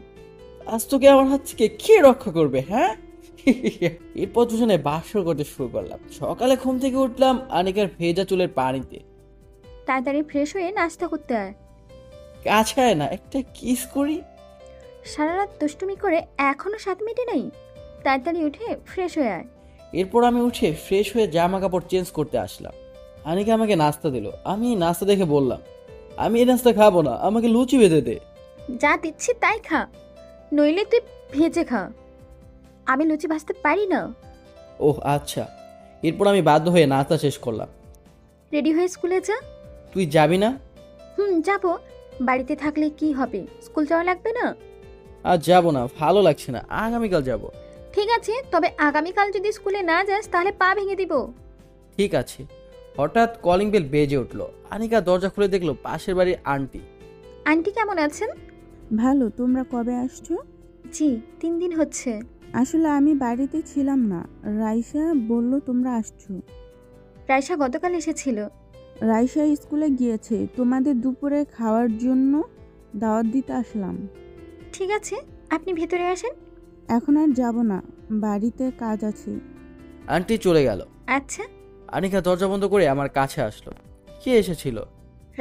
আজ তোকে আমার হাত থেকে কে রক্ষা করবে? হ্যাঁ, এরপর দুজনে বাসর করতে শুরু করলাম। সকালে ঘুম থেকে উঠলাম আনিকার ভেজা চুলের পানিতে। তাড়াতাড়ি ফ্রেশ হয়ে নাস্তা করতে হয়। কাছে আয় না, একটা কিস করি। সারা রাত দুষ্টুমি করে এখনো 7 মিনিটে নেই। তাড়াতাড়ি উঠে ফ্রেশ হয়ে আয়। এরপর আমি উঠে ফ্রেশ হয়ে জামা কাপড় চেঞ্জ করতে আসলাম। আনিকা আমাকে নাস্তা দিল। আমি নাস্তা দেখে বললাম, আমি এই নাস্তা খাবো না, আমাকে লুচি বেঁধে দে। যা দিচ্ছি তাই খা, নইলে তুই ভেজে খা। আমি লুচি ভাজতে পারি না। ওহ আচ্ছা। এরপর আমি বাধ্য হয়ে নাস্তা শেষ করলাম। রেডি হয়ে স্কুলে যা। তুই যাবি না? যাবো। বাড়িতে থাকলে কি হবে, স্কুল যাওয়া লাগবে না? আর যাবো না, ভালো লাগছে না, আগামীকাল যাব। ঠিক আছে, তবে আগামীকাল যদি স্কুলে না যাস তাহলে পা ভেঙে দিব। ঠিক আছে। হঠাৎ কলিং বেল বেজে উঠলো। আনিকা দরজা খুলে দেখলো পাশের বাড়ির আন্টি। আন্টি কেমন আছেন? ভালো। তোমরা কবে আসছো? জি 3 দিন হচ্ছে। আসলে আমি বাড়িতে ছিলাম না, রাইসা বলল তোমরা আসছো। রাইসা গতকাল এসেছিল। রাইসা স্কুলে গিয়েছে, তোমাদের দুপুরে খাওয়ার জন্য দাওয়াত দিতে আসলাম। ঠিক আছে, আপনি ভেতরে আসেন। এখন আর যাব না, বাড়িতে কাজ আছে। আন্টি চলে গেল। আচ্ছা। আনিকা দরজা বন্ধ করে আমার কাছে আসলো। কে এসেছিল?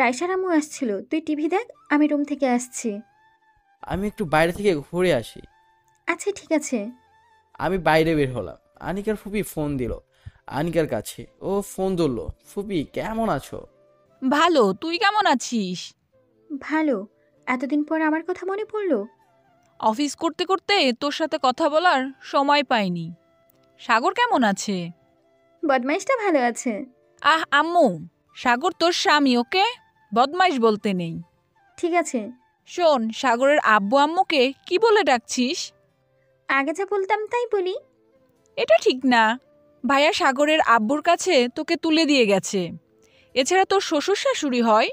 রাইসার আম্মু আসছিল। তুই টিভি দেখ, আমি রুম থেকে আসছি। আমি একটু বাইরে থেকে ঘুরে আসি। আচ্ছা ঠিক আছে। আমি বাইরে বের হলাম। আনিকার ফুপি ফোন দিল আনিকার কাছে। ও ফোন ধরলো। ফুপি কেমন আছো? ভালো, তুই কেমন আছিস? ভালো। এতদিন পর আমার কথা মনে পড়লো। অফিস করতে করতে তোর সাথে কথা বলার সময় পাইনি। সাগর কেমন আছে? বদমাইশটা ভালো আছে। আম্মু, সাগর তোর স্বামী, ওকে বদমাইশ বলতে নেই। ঠিক আছে। শোন, সাগরের আব্বু আম্মুকে কি বলে ডাকছিস? আগে যা বলতাম তাই বলি। এটা ঠিক না। ভাইয়া সাগরের আব্বুর কাছে তোকে তুলে দিয়ে গেছে। এছাড়া তোর শ্বশুর শাশুড়ি হয়।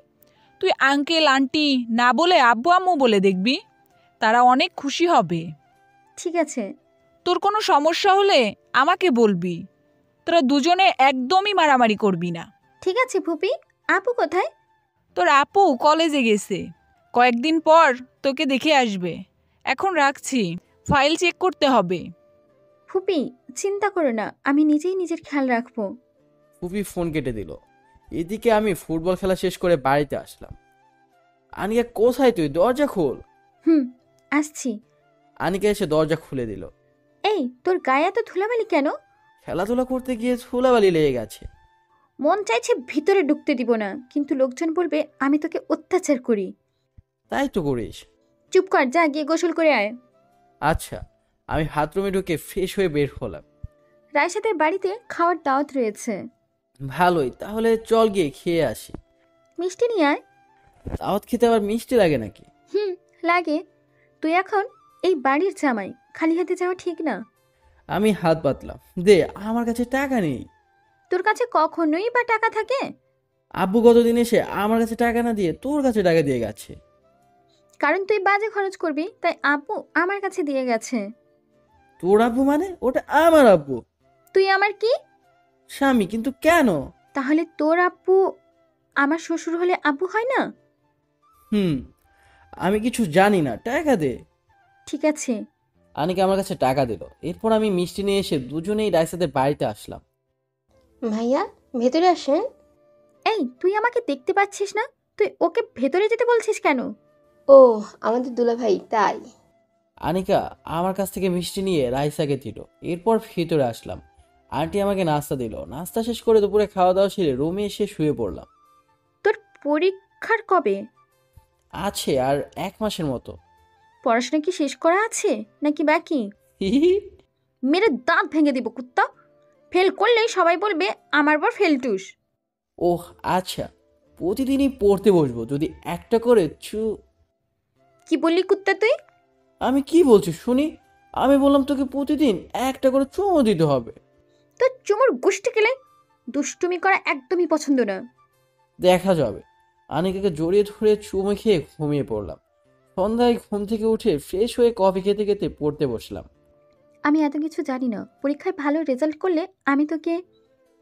তুই আঙ্কেল আন্টি না বলে আব্বু আম্মু বলে দেখবি, তারা অনেক খুশি হবে। ঠিক আছে। তোর কোনো সমস্যা হলে আমাকে বলবি। তোরা দুজনে একদমই মারামারি করবি না। ঠিক আছে ফুপি। আপু কোথায়? তোর আপু কলেজে গেছে, কয়েকদিন পর তোকে দেখে আসবে। এখন রাখছি, ফাইল চেক করতে হবে। ফুপি চিন্তা করো না, আমি নিজেই নিজের খেয়াল রাখবো। ফুপি ফোন কেটে দিল। এদিকে আমি ফুটবল খেলা শেষ করে বাড়িতে আসলাম। আনিকা কোথায় তুই? দরজা খোল। আসছি। আনিকা এসে দরজা খুলে দিল। এই তোর গায়ে এত ধুলাবালি কেন? খেলাধুলা করতে গিয়ে ধুলাবালি লেগে গেছে। মন চাইছে ভিতরে ঢুকতে দিব না, কিন্তু লোকজন বলবে আমি তোকে অত্যাচার করি। তাই তো করিস। চুপ কর, যা গিয়ে গোসল করে আয়। আচ্ছা। আমি বাথরুমে ঢুকে ফ্রেশ হয়ে বের হলাম। রায়সাদের বাড়িতে খাওয়ার দাওয়াত রয়েছে। ভালোই, তাহলে চল গিয়ে খেয়ে আসি। মিষ্টি নিয়ে আয়। দাওয়াত খেতে আবার মিষ্টি লাগে নাকি? লাগে। তুই এখন এই বাড়ির জামাই, খালি হাতে যাওয়া ঠিক না। আমি হাত পাতলাম। দে, আমার কাছে টাকা নেই। তোর কাছে কখনোই বা টাকা থাকে? আব্বু গতদিন এসে আমার কাছে টাকা না দিয়ে তোর কাছে টাকা দিয়ে গেছে। কারণ তুই বাজে খরচ করবি, তাই আব্বু আমার কাছে দিয়ে গেছে। তোর আব্বু মানে? ওটা আমার আব্বু। তুই আমার কি? স্বামী। কিন্তু কেন? তাহলে তোর আব্বু আমার শ্বশুর হলে আব্বু হয় না? আমি কিছু জানি না, টাকা দে। ঠিক আছে। আনিকা আমার কাছে টাকা দিল। এরপর আমি মিষ্টি নিয়ে এসে দুজনেই রাইসাদের বাড়িতে আসলাম। ভাইয়া ভেতরে আসেন। এই তুই আমাকে দেখতে পাচ্ছিস না? তুই ওকে ভেতরে যেতে বলছিস কেন? ও আমাদের দুলাভাই, তাই। আনিকা আমার কাছ থেকে মিষ্টি নিয়ে রাইসাকে দিল। এরপর ভিতরে আসলাম। আন্টি আমাকে নাস্তা দিল। নাস্তা শেষ করে দুপুরে খাওয়া দাওয়া সেরে রুমে এসে শুয়ে পড়লাম। তোর পরীক্ষার কবে? আছে আর 1 মাসের মতো। পড়াশোনা কি শেষ করা আছে নাকি বাকি? মেরে দাঁত ভেঙে দিব কুত্তা। ফেল করলেই সবাই বলবে আমার বর ফেলটুস। ওহ আচ্ছা, প্রতিদিনই পড়তে বসবো যদি একটা করে কি বললি কুত্তা তুই? আমি কি বলছি শুনি? আমি বললাম তোকে প্রতিদিন একটা করে চুমো দিতে হবে। তোর চুমুর গোষ্ঠী গেলে দুষ্টুমি করা একদমই পছন্দ না। দেখা যাবে। আনিকাকে জড়িয়ে ধরে চুমো খেয়ে ঘুমিয়ে পড়লাম। সন্ধ্যায় ঘুম থেকে উঠে ফ্রেশ হয়ে কফি খেতে খেতে পড়তে বসলাম। আমি এত কিছু জানি না। পরীক্ষায় ভালো রেজাল্ট করলে আমি তোকে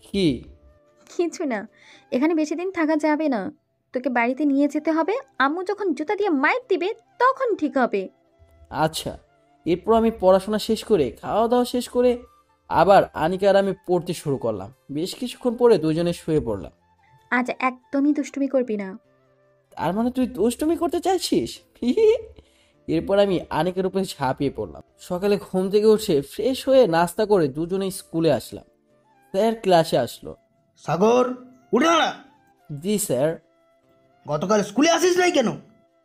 কি? কিছু না। এখানে বেশি দিন থাকা যাবে না, তোকে বাড়িতে নিয়ে যেতে হবে। আম্মু যখন জুতা দিয়ে মাইর দিবে তখন ঠিক হবে। আচ্ছা। এরপর আমি পড়াশোনা শেষ করে খাওয়া দাওয়া শেষ করে আবার আনিকা আর আমি পড়তে শুরু করলাম। বেশ কিছুক্ষণ পরে দুজনে শুয়ে পড়লাম। আজ একদমই দুষ্টুমি করবি না। তার মানে তুই দুষ্টুমি করতে চাইছিস? এরপর আমি আনিকার উপরে ঝাঁপিয়ে পড়লাম। সকালে ঘুম থেকে উঠে ফ্রেশ হয়ে নাস্তা করে দুজনেই স্কুলে আসলাম। স্যার ক্লাসে আসলো। সাগর, উঠে দাঁড়া। জি স্যার। গতকাল স্কুলে আসিস নাই কেন?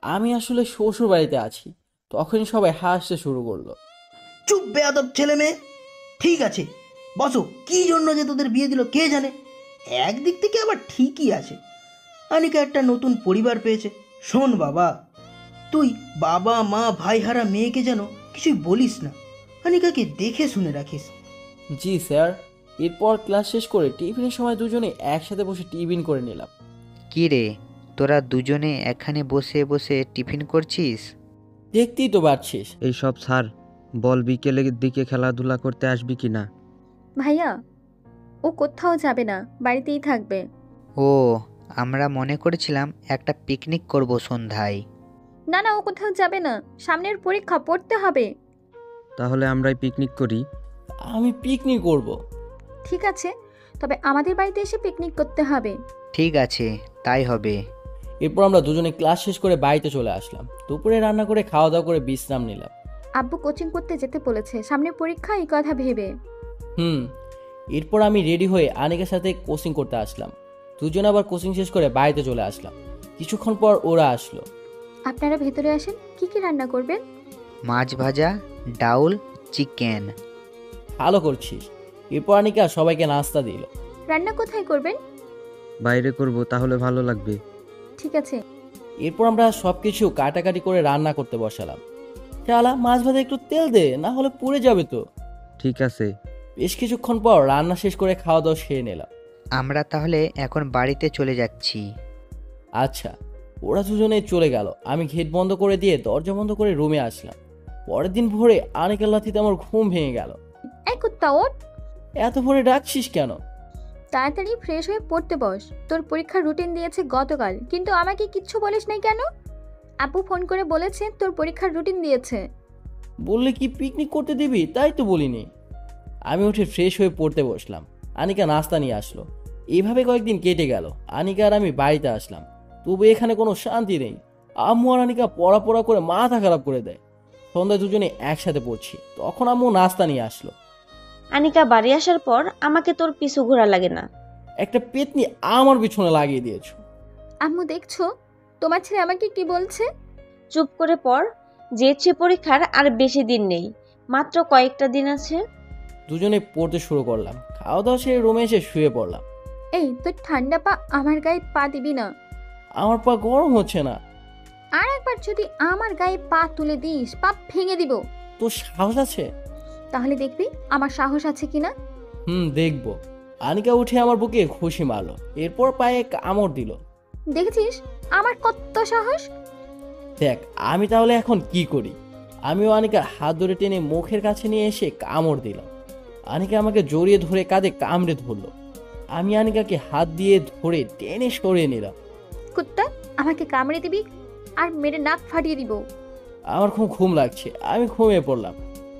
আমি আসলে শ্বশুর বাড়িতে আছি। তখনই সবাই হাসতে শুরু করলো। চুপ বেয়াদব ছেলে মেয়ে। ঠিক আছে, বসো। কি জন্য যে তোদের বিয়ে দিল কে জানে। একদিক থেকে আবার ঠিকই আছে, আনিকা একটা নতুন পরিবার পেয়েছে। শোন বাবা, তুই বাবা মা ভাই হারা মেয়েকে যেন কিছুই বলিস না, আনিকাকে দেখে শুনে রাখিস। জি স্যার। এরপর ক্লাস শেষ করে টিফিনের সময় দুজনে একসাথে বসে টিফিন করে নিলাম। কি রে, তোরা দুজনে এখানে বসে বসে টিফিন করছিস? দেখতেই তো পারছিস। এই সব ছাড়, বল বিকেলের দিকে খেলাধুলা করতে আসবি কি না? ভাইয়া, ও কোথাও যাবে না, বাড়িতেই থাকবে। ও, আমরা মনে করেছিলাম একটা পিকনিক করব সন্ধ্যায়। না না, ও কোথাও যাবে না, সামনের পরীক্ষা, পড়তে হবে। তাহলে আমরাই পিকনিক করি। আমি পিকনিক করব। ঠিক আছে, তবে আমাদের বাড়িতে এসে পিকনিক করতে হবে। ঠিক আছে, তাই হবে। এরপর আমরা দুজনে ক্লাস শেষ করে বাড়িতে চলে আসলাম। দুপুরে রান্না করে খাওয়া দাওয়া করে বিশ্রাম নিলাম। আব্বু কোচিং করতে যেতে বলেছে, সামনের পরীক্ষা, এই কথা ভেবে। এরপর আমি রেডি হয়ে আনিকার সাথে কোচিং করতে আসলাম। দুজন আবার কোচিং শেষ করে বাড়িতে চলে আসলাম। কিছুক্ষণ পর ওরা আসলো। আপনারা ভেতরে আসেন, কি কি রান্না করবেন? মাছ ভাজা, ডাউল, চিকেন। ভালো করছিস। এরপর আনিকা সবাইকে নাস্তা দিল। রান্না কোথায় করবেন? বাইরে করব, তাহলে ভালো লাগবে। ঠিক আছে। এরপর আমরা সবকিছু কাটাকাটি করে রান্না করতে বসালাম। চালা, মাছ ভাজা একটু তেল দে, না হলে পুড়ে যাবে তো। ঠিক আছে। বেশ কিছুক্ষণ পর রান্না শেষ করে খাওয়া দাওয়া সেরে নিলাম। আমরা তাহলে এখন বাড়িতে চলে যাচ্ছি। আচ্ছা। ওরা দুজনে চলে গেল। আমি গেট বন্ধ করে দিয়ে দরজা বন্ধ করে রুমে আসলাম। পরের দিন ভোরে আনিকার লাথিতে আমার ঘুম ভেঙে গেল। এই কুত্তা, ওঠ। এত ভোরে ডাকছিস কেন? তাড়াতাড়ি ফ্রেশ হয়ে পড়তে বস। তোর পরীক্ষার রুটিন দিয়েছে গতকাল, কিন্তু আমাকে কিচ্ছু বলিস নাই কেন? আপু ফোন করে বলেছে তোর পরীক্ষার রুটিন দিয়েছে। বললে কি পিকনিক করতে দিবি, তাই তো বলিনি। আমি উঠে ফ্রেশ হয়ে পড়তে বসলাম। আনিকা নাস্তা নিয়ে আসলো। এইভাবে কয়েকদিন কেটে গেল। আনিকা আর আমি বাড়িতে আসলাম, তবু এখানে কোনো শান্তি নেই। আম্মু আর আনিকা পড়া করে মাথা খারাপ করে দেয়। সন্ধ্যায় দুজনে একসাথে পড়ছি, তখন আম্মু নাস্তা নিয়ে আসলো। আনিকা বাড়ি আসার পর আমাকে তোর পিছু ঘোরা লাগে না। একটা পেতনি আমার পিছনে লাগিয়ে দিয়েছো। আম্মু দেখছো তোমার ছেলে আমাকে কি বলছে? চুপ করে পড়, যেছে পরীক্ষার আর বেশি দিন নেই, মাত্র কয়েকটা দিন আছে। দুজনে পড়তে শুরু করলাম। খাওয়া দাওয়া সেরে রুমে এসে শুয়ে পড়লাম। এই তোর ঠান্ডা পা আমার গায়ে পা দিবি না। আমার পা গরম হচ্ছে না। আর একবার যদি আমার গায়ে পা তুলে দিস, পা ভেঙে দিব। তোর সাহস আছে? তাহলে দেখবি আমার সাহস আছে কিনা। দেখবো। আনিকা উঠে আমার বুকে খুশি মারলো, এরপর পায়ে কামড় দিল। দেখেছিস আমার কত সাহস। দেখ আমি তাহলে এখন কি করি। আমিও আনিকার হাত ধরে টেনে মুখের কাছে নিয়ে এসে কামড় দিলাম। আনিকা আমাকে জড়িয়ে ধরে কাঁধে কামড়ে ধরলো। আমি আনিকাকে হাত দিয়ে ধরে টেনে সরিয়ে নিলাম। কুত্তা, আমাকে কামড়ে দিবি আর মেরে নাক ফাটিয়ে দিব। আমার খুব ঘুম লাগছে, আমি ঘুমিয়ে পড়লাম।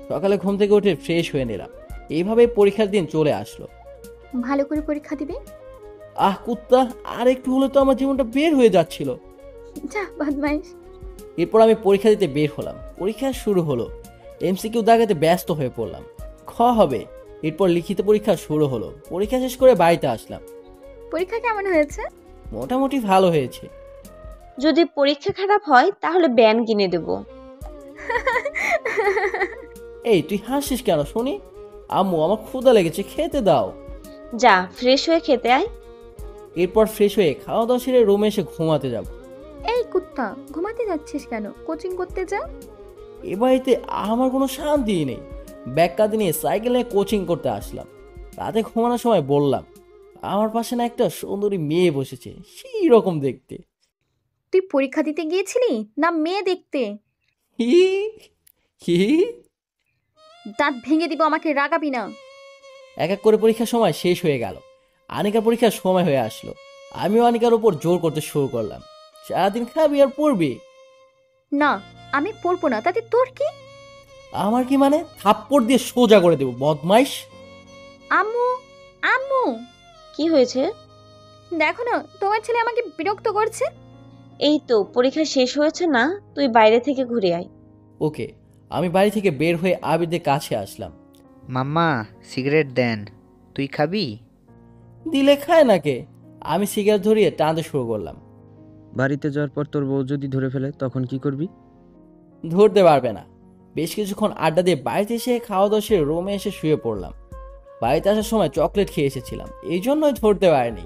সকালে ঘুম থেকে উঠে ফ্রেশ হয়ে নিলাম। এইভাবে পরীক্ষার দিন চলে আসলো। ভালো করে পরীক্ষা দিবি। কুত্তা, আর একটু হলে তো আমার জীবনটা বের হয়ে যাচ্ছিল। যা বদমাইশ। এরপর আমি পরীক্ষা দিতে বের হলাম। পরীক্ষা শুরু হলো। এমসিকিউ দাগাতে ব্যস্ত হয়ে পড়লাম। হবে। এরপর লিখিত পরীক্ষা শুরু হলো। পরীক্ষা শেষ করে বাড়িতে আসলাম। পরীক্ষা কেমন হয়েছে? মোটামুটি ভালো হয়েছে। যদি পরীক্ষা খারাপ হয় তাহলে ব্যান কিনে দেব। এই তুই হাসিস কেন শুনি? আম্মু, আমার ক্ষুধা লেগেছে, খেতে দাও। যা ফ্রেশ হয়ে খেতে আয়। এরপর ফ্রেশ হয়ে খাওয়া দাওয়া সেরে রুমে এসে ঘুমাতে যাব। এই কুত্তা, ঘুমাতে যাচ্ছিস কেন? কোচিং করতে যা। এ বাড়িতে আমার কোনো শান্তি নেই। ব্যাগ কাঁধে নিয়ে সাইকেল নিয়ে কোচিং করতে আসলাম। রাতে ঘুমানোর সময় বললাম, আমার পাশে না একটা সুন্দরী মেয়ে বসেছে, সেই রকম দেখতে। তুই পরীক্ষা দিতে গিয়েছিলি না মেয়ে দেখতে? কি? দাঁত ভেঙে দিব, আমাকে রাগাবি না। এক এক করে পরীক্ষার সময় শেষ হয়ে গেল। আনিকার পরীক্ষার সময় হয়ে আসলো। আমিও আনিকার উপর জোর করতে শুরু করলাম, সারাদিন খাবি আর পড়বি। না, আমি পড়বো না, তাতে তোর কি? আমার কি মানে? থাপ্পড় দিয়ে সোজা করে দেবো বদমাইশ। আম্মু, আম্মু, কি হয়েছে? দেখো না তোমার ছেলে আমাকে বিরক্ত করছে। এই তো পরীক্ষা শেষ হয়েছে না, তুই বাইরে থেকে ঘুরে আয়। ওকে। আমি বাড়ি থেকে বের হয়ে আবিরদের কাছে আসলাম। মাম্মা সিগারেট দেন, তুই খাবি? দিলে খায় না কে? আমি সিগারেট ধরিয়ে টানতে শুরু করলাম। বাড়িতে যাওয়ার পর তোর বউ যদি ধরে ফেলে তখন কি করবি? ধরতে পারবে না। বেশ কিছুক্ষণ আড্ডা দিয়ে বাড়িতে এসে খাওয়া দাওয়া সেরে রুমে এসে শুয়ে পড়লাম। বাড়িতে আসার সময় চকলেট খেয়ে এসেছিলাম, এই জন্যই ধরতে পারিনি।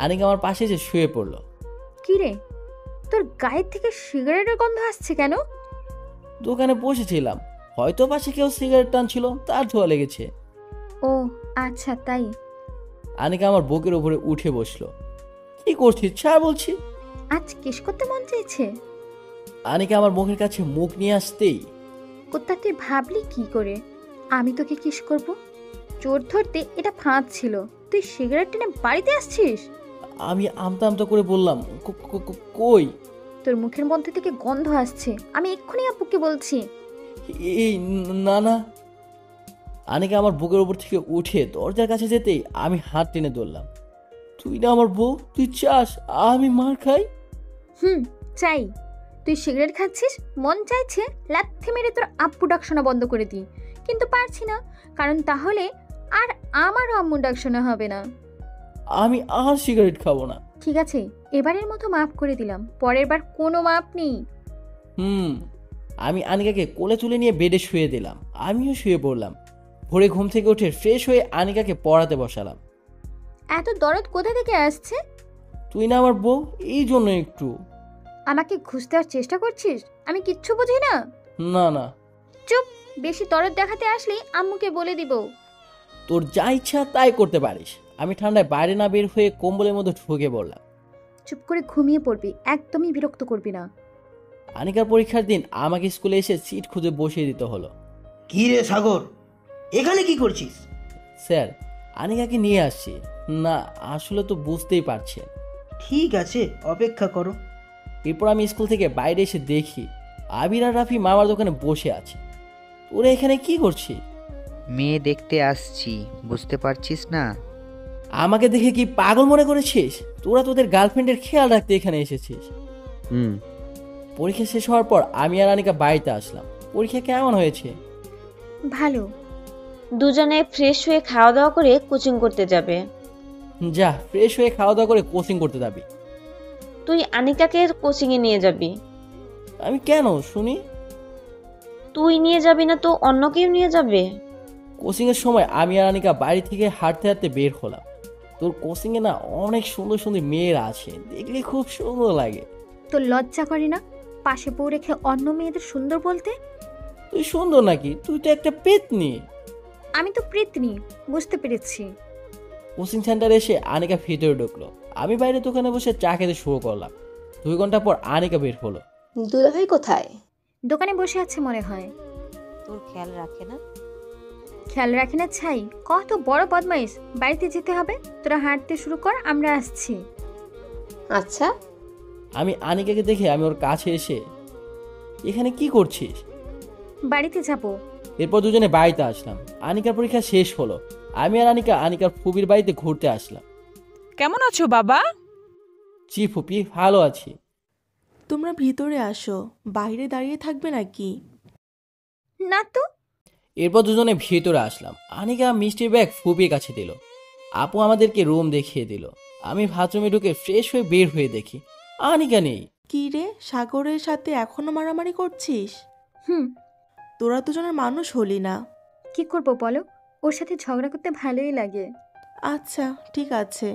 আনিকা আমার পাশে এসে শুয়ে পড়লো। কি রে, তোর গায়ের থেকে সিগারেটের গন্ধ আসছে কেন? দোকানে বসেছিলাম, হয়তো পাশে কেউ সিগারেট টানছিল, তার ধোয়া লেগেছে। ও আচ্ছা তাই। আনিকা আমার বুকের উপরে উঠে বসলো। কি করছিস ছাড় বলছি। আজ কিস করতে মন চেয়েছে? আনিকা আমার মুখের কাছে মুখ নিয়ে আসতেই, কোথা তুই ভাবলি কি করে আমি তোকে কিস করব? চোর ধরতে এটা ফাঁদ ছিল, তুই সিগারেট টেনে বাড়িতে আসছিস? আমি আমতা আমতা করে বললাম, কই? তোর মুখের মধ্যে থেকে গন্ধ আসছে, আমি এক্ষুনি আপুকে বলছি। এই না না। আনিকা আমার বুকের উপর থেকে উঠে দরজার কাছে যেতেই আমি হাত টেনে ধরলাম। তুই না আমার বউ, তুই চাস আমি মার খাই? চাই। তুই সিগারেট খাচ্ছিস, মন চাইছে লাথি মেরে তোর আব্বু ডাক শোনা বন্ধ করে দিই, কিন্তু পারছি না, কারণ তাহলে আর আমারও আম্মু ডাক শোনা হবে না। আমি আর সিগারেট খাবো না। ঠিক আছে, এবারের মতো মাফ করে দিলাম, পরের বার কোনো মাপ নেই। আমি আনিকাকে কোলে তুলে নিয়ে বেডে শুয়ে দিলাম, আমিও শুয়ে পড়লাম। ভোরে ঘুম থেকে উঠে ফ্রেশ হয়ে আনিকাকে পড়াতে বসালাম। এত দরদ কোথা থেকে আসছে? তুই না আমার বউ, এই জন্য একটু। আমাকে ঘুষ দেওয়ার চেষ্টা করছিস? আমি কিচ্ছু বুঝি না। না না। চুপ, বেশি দরদ দেখাতে আসলে আম্মুকে বলে দিব। তোর যা ইচ্ছা তাই করতে পারিস। আমি ঠান্ডায় বাইরে না বের হয়ে কম্বলের মধ্যে ঢুকে পড়লাম। চুপ করে ঘুমিয়ে পড়বি, একদমই বিরক্ত করবি না। আনিকার পরীক্ষার দিন আমাকে স্কুলে এসে সিট খুঁজে বসিয়ে দিতে হলো। কি রে সাগর, এখানে কি করছিস? স্যার, আনিকাকে নিয়ে আসছি। না আসলে তো বুঝতেই পারছেন। ঠিক আছে, অপেক্ষা করো। এরপর আমি স্কুল থেকে বাইরে এসে দেখি আবির আর রাফি মামার দোকানে বসে আছে। তোরা এখানে কি করছিস? মেয়ে দেখতে আসছি, বুঝতে পারছিস না? আমাকে দেখে কি পাগল মনে করেছিস? তোরা তোদের গার্লফ্রেন্ডের খেয়াল রাখতে এখানে এসেছিস। পরীক্ষা শেষ হওয়ার পর আমি আর আনিকা বাড়িতে আসলাম। পরীক্ষা কেমন হয়েছে? ভালো। দুজনে ফ্রেশ হয়ে খাওয়া দাওয়া করে কোচিং করতে যাবে। যা, ফ্রেশ হয়ে খাওয়া দাওয়া করে কোচিং করতে যাবি? তুই আনিকাকে কোচিংয়ে নিয়ে যাবি। আমি কেন শুনি? তুই নিয়ে যাবি না তো অন্য কেউ নিয়ে যাবে। কোচিংয়ের সময় আমি আর আনিকা বাড়ি থেকে হাঁটতে হাঁটতে বের হলাম। তোর কোচিংয়ে না অনেক সুন্দর সুন্দর মেয়েরা আছে, দেখলে খুব সুন্দর লাগে। তোর লজ্জা করে না পাশে বউ রেখে অন্য মেয়েদের সুন্দর বলতে? তুই সুন্দর নাকি? তুই তো একটা পেতনি। আমি তো প্রেতনি, বুঝতে পেরেছি। কোচিং সেন্টারে এসে আনিকা ভিতরে ঢুকলো। আমি বাইরে দোকানে বসে চা খেতে শুরু করলাম। 2 ঘন্টা পর আনিকা বের হলো। দুলাভাই কোথায়? দোকানে বসে আছে মনে হয়। তোর খেয়াল রাখে না? খেয়াল রাখি না ছাই, কত বড় বদমাইশ। বাড়িতে যেতে হবে, তোরা হাঁটতে শুরু কর, আমরা আসছি। আচ্ছা। আমি আনিকাকে দেখে আমি ওর কাছে এসে, এখানে কি করছিস? বাড়িতে যাব। এরপর দুজনে বাড়িতে আসলাম। আনিকার পরীক্ষা শেষ হলো। আমি আর আনিকা আনিকার ফুপির বাড়িতে ঘুরতে আসলাম। কেমন আছো বাবা? জি ফুপি, ভালো আছি। তোমরা ভিতরে আসো, বাইরে দাঁড়িয়ে থাকবে নাকি? না তো। এরপর দুজনে ভিতরে আসলাম। আনিকা মিষ্টির ব্যাগ ফুপির কাছে দিল। আপু আমাদেরকে রুম দেখিয়ে দিল। আমি বাথরুমে ঢুকে ফ্রেশ হয়ে বের হয়ে দেখি আনিকা নেই। কি রে, সাগরের সাথে এখনো মারামারি করছিস? তোরা দুজনের মানুষ হলি না। কি করব বলো, ওর সাথে ঝগড়া করতে ভালোই লাগে। আচ্ছা ঠিক আছে,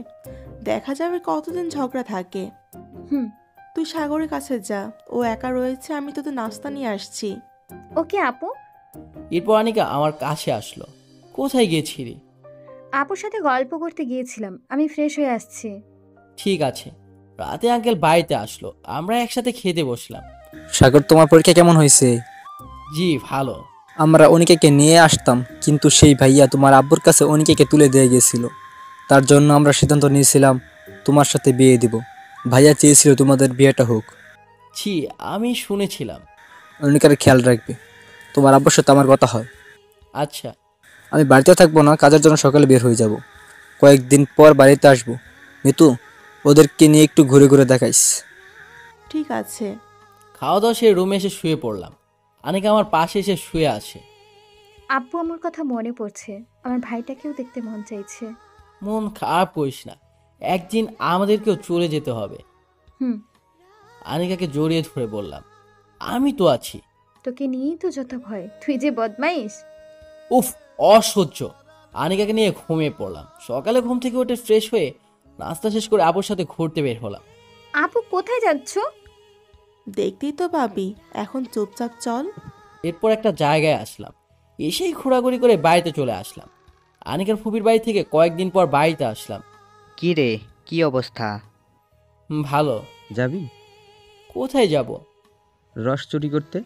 দেখা যাবে কতদিন ঝগড়া থাকে। তুই সাগরের কাছে যা, ও একা রয়েছে, আমি তোদের নাস্তা নিয়ে আসছি। ওকে আপু। এরপর আনিকা আমার কাছে আসলো। কোথায় গিয়েছিলি? আপুর সাথে গল্প করতে গিয়েছিলাম, আমি ফ্রেশ হয়ে আসছি। ঠিক আছে। রাতে আঙ্কেল বাড়িতে আসলো, আমরা একসাথে খেতে বসলাম। সাগর, তোমার পরীক্ষা কেমন হয়েছে? জি ভালো। আমরা অনিকাকে নিয়ে আসতাম, কিন্তু সেই ভাইয়া তোমার আব্বুর কাছে অনিকাকে তুলে দিয়ে গেছিল। তার জন্য আমরা সিদ্ধান্ত নিয়েছিলাম তোমার সাথে বিয়ে দিব। ভাইয়া চেয়েছিল তোমাদের বিয়েটা হোক। জি আমি শুনেছিলাম। অনিকার খেয়াল রাখবে। তোমার আব্বুর সাথে আমার কথা হয়। আচ্ছা। আমি বাড়িতে থাকবো না, কাজের জন্য সকালে বের হয়ে যাব। কয়েকদিন পর বাড়িতে আসবো। মিতু, ওদেরকে নিয়ে একটু ঘুরে ঘুরে দেখাইস। ঠিক আছে। খাওয়া দাওয়া সে রুমে এসে শুয়ে পড়লাম। আনিকা আমার পাশে এসে শুয়ে আছে। আব্বু আমার কথা মনে পড়ছে, আমার ভাইটাকেও দেখতে মন চাইছে। মন খারাপ করিস না, একদিন আমাদেরকেও চলে যেতে হবে। হুম। আনিকাকে জড়িয়ে ধরে বললাম, আমি তো আছি। তোকে নিয়েই তো যত ভয়, তুই যে বদমাইশ। উফ, অসহ্য। আনিকাকে নিয়ে ঘুমিয়ে পড়লাম। সকালে ঘুম থেকে উঠে ফ্রেশ হয়ে নাস্তা শেষ করে আপুর সাথে ঘুরতে বের হলাম। আপু কোথায় যাচ্ছ? দেখতেই তো পাবি, এখন চুপচাপ চল। এরপর একটা জায়গায় আসলাম, এসেই ঘোরাঘুরি করে বাড়িতে চলে আসলাম। আনিকার ফুপির বাড়ি থেকে কয়েকদিন পর বাড়িতে আসলাম। কি রে, কি অবস্থা? ভালো। যাবি? কোথায় যাব? রস চুরি করতে।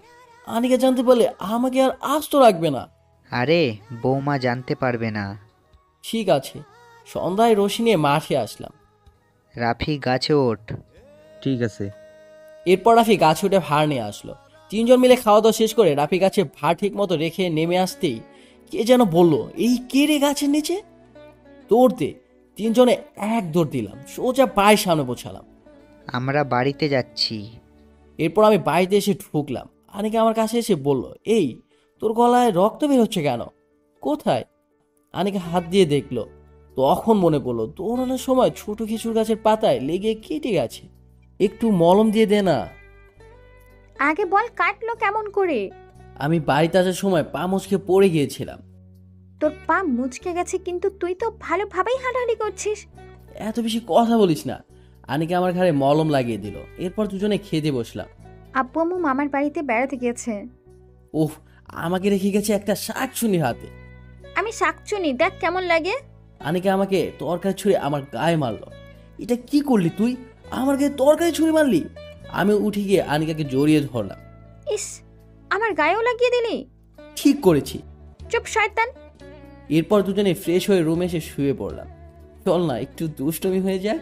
আনিকা জানতে পারলে আমাকে আর আস্ত রাখবে না। আরে বৌমা জানতে পারবে না। ঠিক আছে। সন্ধ্যায় রশি নিয়ে মাঠে আসলাম। রাফি গাছে ওঠ। ঠিক আছে। এরপর রাফি গাছে উঠে ভার নিয়ে আসলো। তিনজন মিলে খাওয়া দাওয়া শেষ করে রাফি গাছে ভার ঠিক মতো রেখে নেমে আসতেই কে যেন বলল, এই কে রে গাছের নিচে? দৌড় দে। তিনজনে এক দৌড় দিলাম, সোজা বাড়ির সামনে পৌঁছালাম। আমরা বাড়িতে যাচ্ছি। এরপর আমি বাড়িতে এসে ঢুকলাম। আনিকা আমার কাছে এসে বলল, এই তোর গলায় রক্ত বের হচ্ছে কেন? কোথায়? আনিকা হাত দিয়ে দেখলো। তখন মনে পড়লো দৌড়ানোর সময় ছোট খেজুর গাছের পাতায় লেগে কেটে গেছে। একটু মলম দিয়ে দে না। আগে বল কাটলো কেমন করে? আমি বাড়িতে আসার সময় পা মুচকে পড়ে গিয়েছিলাম। তোর পা মুচকে গেছে, কিন্তু তুই তো ভালোভাবেই হাঁটাহাঁটি করছিস। এত বেশি কথা বলিস না। আনিকা আমার ঘাড়ে মলম লাগিয়ে দিল। এরপর দুজনে খেতে বসলাম। আব্বু আম্মু মামার বাড়িতে বেড়াতে গেছে। উফ, আমাকে রেখে গেছে একটা শাকচুনির হাতে। আমি শাকচুনি, দেখ কেমন লাগে। আনিকা আমাকে তরকারি ছুঁড়ে আমার গায়ে মারলো। এটা কি করলি তুই? আমার গায়ে তরকারি ছুঁড়ে মারলি? আমি উঠে গিয়ে আনিকাকে জড়িয়ে ধরলাম। ইস, আমার গায়েও লাগিয়ে দিলি। ঠিক করেছি। চুপ শয়তান। এরপর দুজনে ফ্রেশ হয়ে রুমে এসে শুয়ে পড়লাম। চল না একটু দুষ্টমি হয়ে যায়।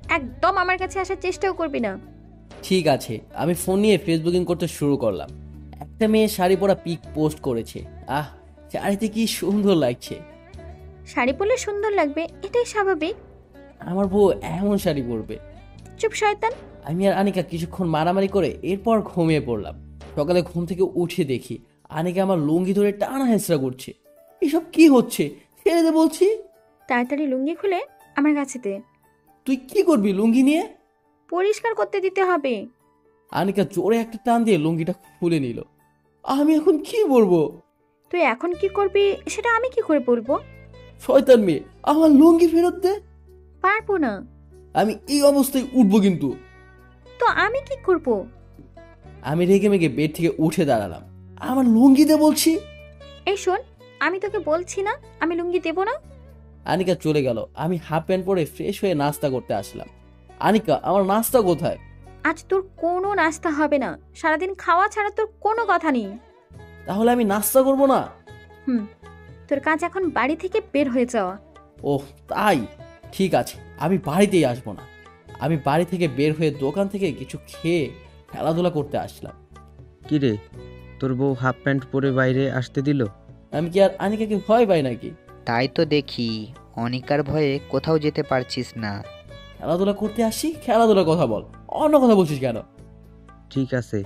একদম আমার কাছে আসার চেষ্টাও করবি না। ঠিক আছে। আমি ফোন নিয়ে ফেসবুকিং করতে শুরু করলাম। একটা মেয়ে শাড়ি পরা পিক পোস্ট করেছে। আহ, শাড়িতে কি সুন্দর লাগছে। শাড়ি পরলে সুন্দর লাগবে, এটাই স্বাভাবিক। আমার বউ এমন শাড়ি পরবে। চুপ শয়তান। আমি আর আনিকা কিছুক্ষণ মারামারি করে এরপর ঘুমিয়ে পড়লাম। সকালে ঘুম থেকে উঠে দেখি আনিকা আমার লুঙ্গি ধরে টানা হেঁচড়া করছে। এসব কি হচ্ছে? ছেড়ে দে বলছি। তাড়াতাড়ি লুঙ্গি খুলে আমার কাছে দে। তুই কি করবি লুঙ্গি নিয়ে? পরিষ্কার করতে দিতে হবে। আনিকা জোরে একটা টান দিয়ে লুঙ্গিটা খুলে নিল। আমি এখন কি বলবো? তুই এখন কি করবি সেটা আমি কি করে বলবো? শয়তান মেয়ে, আমার লুঙ্গি ফেরত দে। পারবো না। আমি এই অবস্থায় উঠবো কিন্তু। তো আমি কি করব? আমি রেগে মেগে বেড থেকে উঠে দাঁড়ালাম। আমার লুঙ্গি দে বলছি। এই শোন, আমি তোকে বলছি না আমি লুঙ্গি দেবো না। আনিকা চলে গেল। আমি হাফ প্যান্ট পরে ফ্রেশ হয়ে নাস্তা করতে আসলাম। আনিকা, আমার নাস্তা কোথায়? আজ তোর কোনো নাস্তা হবে না। সারাদিন খাওয়া ছাড়া তোর কোনো কথা নেই। তাহলে আমি নাস্তা করব না? তোর কাজ এখন বাড়ি থেকে বের হয়ে যাওয়া। ওহ তাই, ঠিক আছে, আমি বাড়িতেই আসবো না। আমি বাড়ি থেকে বের হয়ে দোকান থেকে কিছু খেয়ে খেলাধুলা করতে আসলাম। কি রে, তোর বউ হাফ প্যান্ট পরে বাইরে আসতে দিল? আমি কি আর আনিকাকে ভয় পাই নাকি? তাই তো দেখি, অনিকার ভয়ে কোথাও যেতে পারছিস না। খেলাধুলা করতে আসি, খেলাধুলার কথা বল, অন্য কথা বলছিস কেন? ঠিক আছে।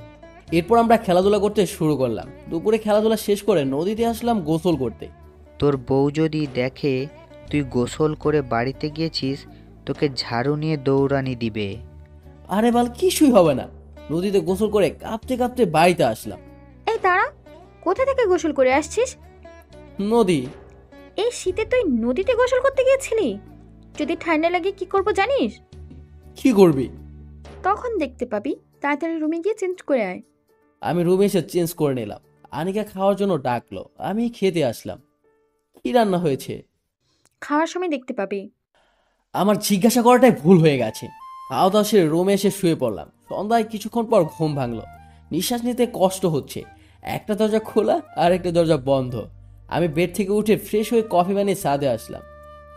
এরপর আমরা খেলাধুলা করতে শুরু করলাম। দুপুরে খেলাধুলা শেষ করে নদীতে আসলাম গোসল করতে। তোর বউ যদি দেখে তুই গোসল করে বাড়িতে গিয়েছিস, তোকে ঝাড়ু নিয়ে দৌড়ানি দিবে। আরে বাল, কিছুই হবে না। নদীতে গোসল করে কাঁপতে কাঁপতে বাড়িতে আসলাম। এই দাঁড়া, কোথা থেকে গোসল করে আসছিস? নদী। এই শীতে তুই নদীতে গোসল করতে গিয়েছিলি? যদি ঠান্ডা লাগে কি করব জানিস? কি করবি? তখন দেখতে পাবি। তাড়াতাড়ি রুমে গিয়ে চেঞ্জ করে আয়। আমি রুমে এসে চেঞ্জ করে নিলাম। আনিকা খাওয়ার জন্য ডাকলো। আমি খেতে আসলাম। কি রান্না হয়েছে? খাওয়ার সময় দেখতে পাবি। আমার জিজ্ঞাসা করাটাই ভুল হয়ে গেছে। খাওয়া দাওয়া সেরে রুমে এসে শুয়ে পড়লাম। সন্ধ্যায় কিছুক্ষণ পর ঘুম ভাঙলো। নিঃশ্বাস নিতে কষ্ট হচ্ছে। একটা দরজা খোলা আর একটা দরজা বন্ধ। আমি বেড থেকে উঠে ফ্রেশ হয়ে কফি বানিয়ে ছাদে আসলাম।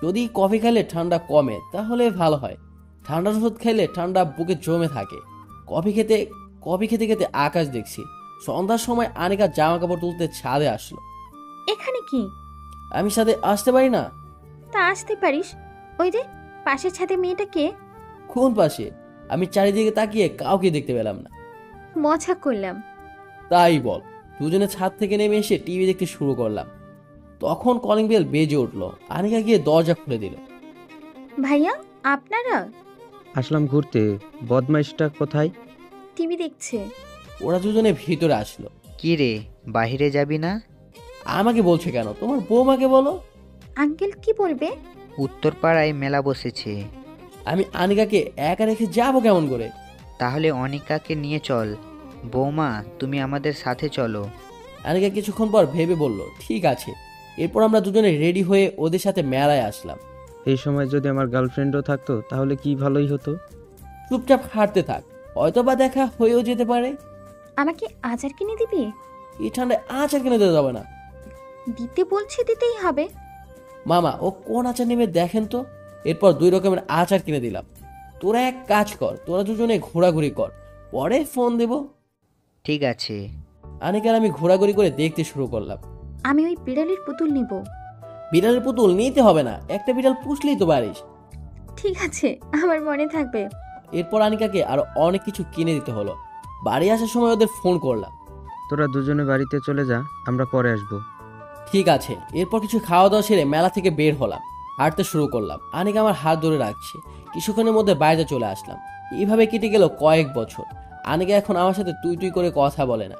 যদি কফি খাইলে ঠান্ডা কমে তাহলে ভালো হয়। ঠান্ডার ওষুধ খাইলে ঠান্ডা বুকে জমে থাকে। কফি খেতে খেতে আকাশ দেখছি। সন্ধ্যার সময় আনিকা জামা কাপড় তুলতে ছাদে আসলো। এখানে কি? আমি সাথে আসতে পারি না? তা আসতে পারিস। ওই যে পাশের ছাদে মেয়েটা কে? কোন পাশে? আমি চারিদিকে তাকিয়ে কাউকে দেখতে পেলাম না। মজা করলাম। তাই বল। দুজনে ছাদ থেকে নেমে এসে টিভি দেখতে শুরু করলাম। তখন কলিং বেল বেজে উঠলো। আনিকা গিয়ে দরজা খুলে দিল। ভাইয়া, আপনারা? আসলাম ঘুরতে। বদমাইশটা কোথায়? টিভি দেখছে। ওরা দুজনে ভিতরে আসলো। কি রে, বাহিরে যাবি না? আমাকে বলছে কেন? তোমার বৌমাকে বলো। আঙ্কেল কি বলবে? উত্তরপাড়ায় মেলা বসেছে। আমি আনিকাকে একা রেখে যাবো কেমন করে? তাহলে অনিকাকে নিয়ে চল। বৌমা, তুমি আমাদের সাথে চলো। আনিকা কিছুক্ষণ পর ভেবে বলল, ঠিক আছে। এরপর আমরা দুজনে রেডি হয়ে ওদের সাথে মেলায় আসলাম। এই সময় যদি আমার গার্লফ্রেন্ডও থাকতো তাহলে কি ভালোই হতো। চুপচাপ হাঁটতে থাক, হয়তো বা দেখা হয়েও যেতে পারে। আমাকে আচার কিনে দিবি? এই ঠান্ডায় আচার কিনে দেওয়া যাবে না। দিতে বলছে, দিতেই হবে। মামা, ও কোন আচার নেবে দেখেন তো। এরপর 2 রকমের আচার কিনে দিলাম। তোরা এক কাজ কর, তোরা দুজনে ঘোরাঘুরি কর, পরে ফোন দেব। ঠিক আছে। আনিকার আমি ঘোরাঘুরি করে দেখতে শুরু করলাম। আমি ওই বিড়ালের পুতুল নিব। বিড়ালের পুতুল নিতে হবে না, একটা বিড়াল পুষলেই তো পারিস। ঠিক আছে, আমার মনে থাকবে। এরপর আনিকাকে আরো অনেক কিছু কিনে দিতে হলো। বাড়ি আসার সময় ওদের ফোন করলাম। তোরা দুজনে বাড়িতে চলে যা, আমরা পরে আসবো। ঠিক আছে। এরপর কিছু খাওয়া দাওয়া সেরে মেলা থেকে বের হলাম, হাঁটতে শুরু করলাম। আনিকা আমার হাত ধরে রাখছে। কিছুক্ষণের মধ্যে বাইরে চলে আসলাম। এইভাবে কেটে গেল কয়েক বছর। আনিকা এখন আমার সাথে তুই তুই করে কথা বলে না,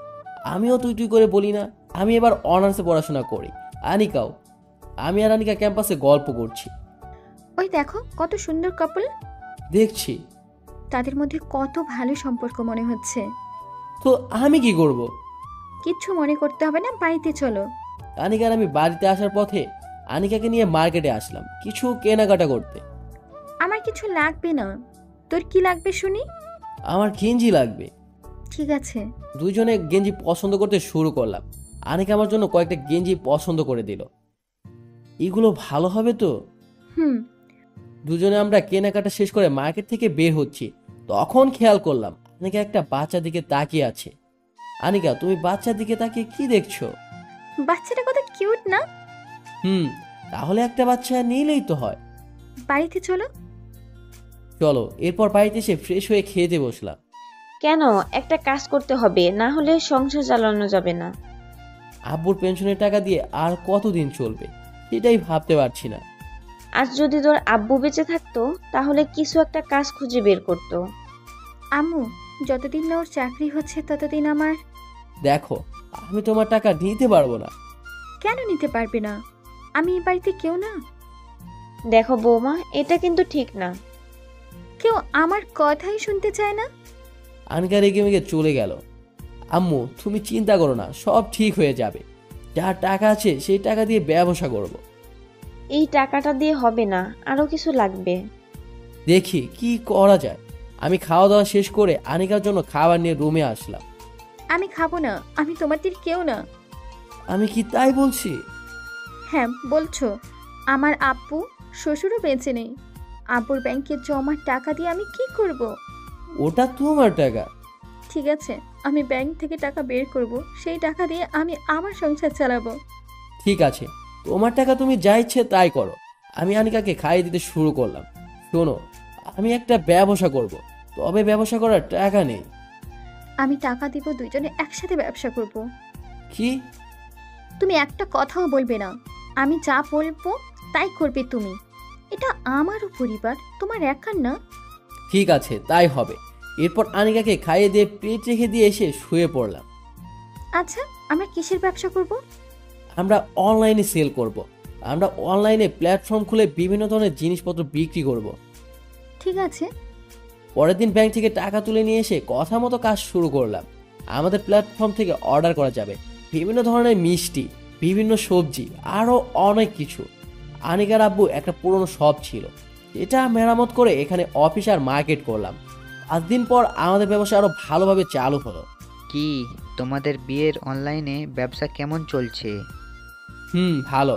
আমিও তুই তুই করে বলি না। আমি এবার অনার্সে পড়াশোনা করি, আনিকাও। আমি আর আনিকা ক্যাম্পাসে গল্প করছি। ওই দেখো কত সুন্দর কাপল। দেখছি তাদের মধ্যে কত ভালো সম্পর্ক মনে হচ্ছে। তো আমি কি করব? কিচ্ছু মনে করতে হবে না, বাড়িতে চলো। আনিকার আমি বাড়িতে আসার পথে আনিকাকে নিয়ে মার্কেটে আসলাম কিছু কেনাকাটা করতে। আমার কিছু লাগবে না। তোর কি লাগবে শুনি? আমার গেঞ্জি লাগবে। ঠিক আছে। দুজনে গেঞ্জি পছন্দ করতে শুরু করলাম। আনিকা আমার জন্য কয়েকটা গেঞ্জি পছন্দ করে দিল। এগুলো ভালো হবে তো? হুম। দুজনে আমরা কেনাকাটা শেষ করে মার্কেট থেকে বের হচ্ছি। তখন খেয়াল করলাম আনিকা একটা বাচ্চার দিকে তাকিয়ে আছে। আনিকা, তুমি বাচ্চার দিকে তাকিয়ে কি দেখছো? বাচ্চাটা কত কিউট না? তাহলে একটা বাচ্চা নিলেই তো হয়। বাড়িতে চলো। চলো। এরপর বাড়িতে এসে ফ্রেশ হয়ে খেতে বসলাম। কেন? একটা কাজ করতে হবে, না হলে সংসার চালানো যাবে না। আব্বুর পেনশনের টাকা দিয়ে আর কতদিন চলবে সেটাই ভাবতে পারছি না। আজ যদি তোর আব্বু বেঁচে থাকতো তাহলে কিছু একটা কাজ খুঁজে বের করতো। আম্মু, যতদিন না ওর চাকরি হচ্ছে ততদিন আমার। দেখো, আমি তোমার টাকা নিতে পারবো না। কেন নিতে পারবে না? আমি এই বাড়িতে কেউ না? দেখো বৌমা, এটা কিন্তু ঠিক না। কেউ আমার কথাই শুনতে চায় না। আনকা রেগে মেগে চলে গেল। আম্মু, তুমি চিন্তা করো না, সব ঠিক হয়ে যাবে। যার টাকা আছে সেই টাকা দিয়ে ব্যবসা করব। এই টাকাটা দিয়ে হবে না, আরো কিছু লাগবে। দেখি কি করা যায়। আমি খাওয়া দাওয়া শেষ করে আনিকার জন্য খাবার নিয়ে রুমে আসলাম। আমি খাবো না, আমি তোমাদের কেউ না। আমি কি তাই বলছি? হ্যাঁ বলছো। আমার আব্বু শ্বশুরও বেঁচে নেই। আব্বুর ব্যাংকে জমার টাকা দিয়ে আমি কি করব? ওটা তোমার টাকা। ঠিক আছে, আমি ব্যাংক থেকে টাকা বের করব, সেই টাকা দিয়ে আমি আমার সংসার চালাবো। ঠিক আছে, তোমার টাকা তুমি যা ইচ্ছে তাই করো। আমি আনিকাকে খাইয়ে দিতে শুরু করলাম। শোনো, আমি একটা ব্যবসা করব, তবে ব্যবসা করার টাকা নেই। আমি টাকা দিব, দুইজনে একসাথে ব্যবসা করব। কি? তুমি একটা কথাও বলবে না। আমি যা বলবো তাই করবে তুমি। এটা আমারও পরিবার, তোমার একার না। ঠিক আছে, তাই হবে। এরপর আনিকাকে খাইয়ে দিয়ে প্লেট রেখে দিয়ে এসে শুয়ে পড়লাম। আচ্ছা, আমরা কিসের ব্যবসা করব? আমরা অনলাইনে সেল করব। আমরা অনলাইনে প্ল্যাটফর্ম খুলে বিভিন্ন ধরনের জিনিসপত্র বিক্রি করব। ঠিক আছে। পরের দিন ব্যাংক থেকে টাকা তুলে নিয়ে এসে কথা মতো কাজ শুরু করলাম। আমাদের প্ল্যাটফর্ম থেকে অর্ডার করা যাবে বিভিন্ন ধরনের মিষ্টি, বিভিন্ন সবজি, আরও অনেক কিছু। আনিকার আব্বু একটা পুরনো শপ ছিল, এটা মেরামত করে এখানে অফিস আর মার্কেট করলাম। 5 দিন পর আমাদের ব্যবসা আরও ভালোভাবে চালু হলো। কি তোমাদের বিয়ের অনলাইনে ব্যবসা কেমন চলছে? ভালো।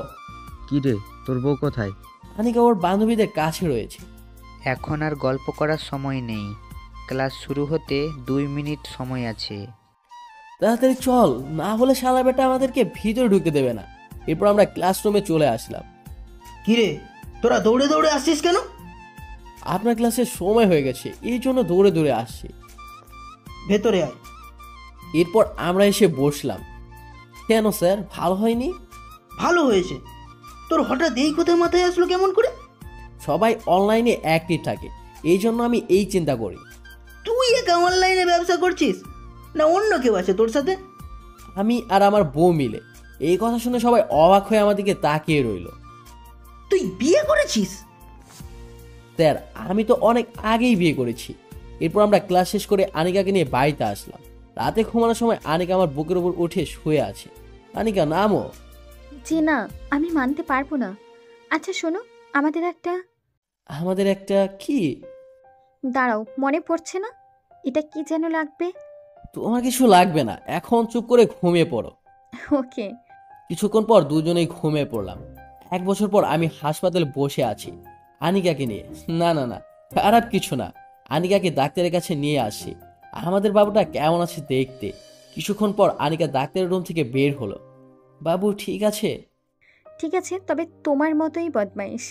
কি রে, তোর বউ কোথায়? আনিকা ওর বান্ধবীদের কাছে রয়েছে। এখন আর গল্প করার সময় নেই, ক্লাস শুরু হতে 2 মিনিট সময় আছে। তাড়াতাড়ি চল, না হলে শালা বেটা আমাদেরকে ভিতরে ঢুকতে দেবে না। এরপর আমরা ক্লাসরুমে চলে আসলাম। কিরে, তোরা দৌড়ে দৌড়ে আসছিস কেন? আপনার ক্লাসের সময় হয়ে গেছে, এই জন্য দৌড়ে দৌড়ে আসছি। ভেতরে আয়। এরপর আমরা এসে বসলাম। কেন স্যার, ভালো হয়নি? ভালো হয়েছে। তোর হঠাৎ এই কথা মাথায় আসলো কেমন করে? সবাই অনলাইনে অ্যাক্টিভ থাকে, এই জন্য আমি এই চিন্তা করি। তুই একা অনলাইনে ব্যবসা করছিস, না অন্য কেউ আছে তোর সাথে? আমি আর আমার বউ মিলে। এই কথা শুনে সবাই অবাক হয়ে আমার দিকে তাকিয়ে রইল। তুই বিয়ে করেছিস? স্যার, আমি তো অনেক আগেই বিয়ে করেছি। এরপর আমরা ক্লাস শেষ করে আনিকাকে নিয়ে বাড়িতে আসলাম। রাতে ঘুমানোর সময় আনিকা আমার বুকের উপর উঠে শুয়ে আছে। আনিকা, নামো। জি না, আমি মানতে পারবো না। আচ্ছা শোনো, আমাদের একটা কি? দাঁড়াও, মনে পড়ছে না, এটা কি যেন লাগবে। তোমার কিছু লাগবে না, এখন চুপ করে ঘুমিয়ে পড়ো। ওকে। কিছুক্ষণ পর দুজনেই ঘুমিয়ে পড়লাম। 1 বছর পর আমি হাসপাতালে বসে আছি আনিকাকে নিয়ে। না না না, খারাপ কিছু না। আনিকাকে ডাক্তারের কাছে নিয়ে আসি, আমাদের বাবুটা কেমন আছে দেখতে। কিছুক্ষণ পর আনিকা ডাক্তারের রুম থেকে বের হলো। বাবু ঠিক আছে? ঠিক আছে, তবে তোমার মতোই বদমাইশ।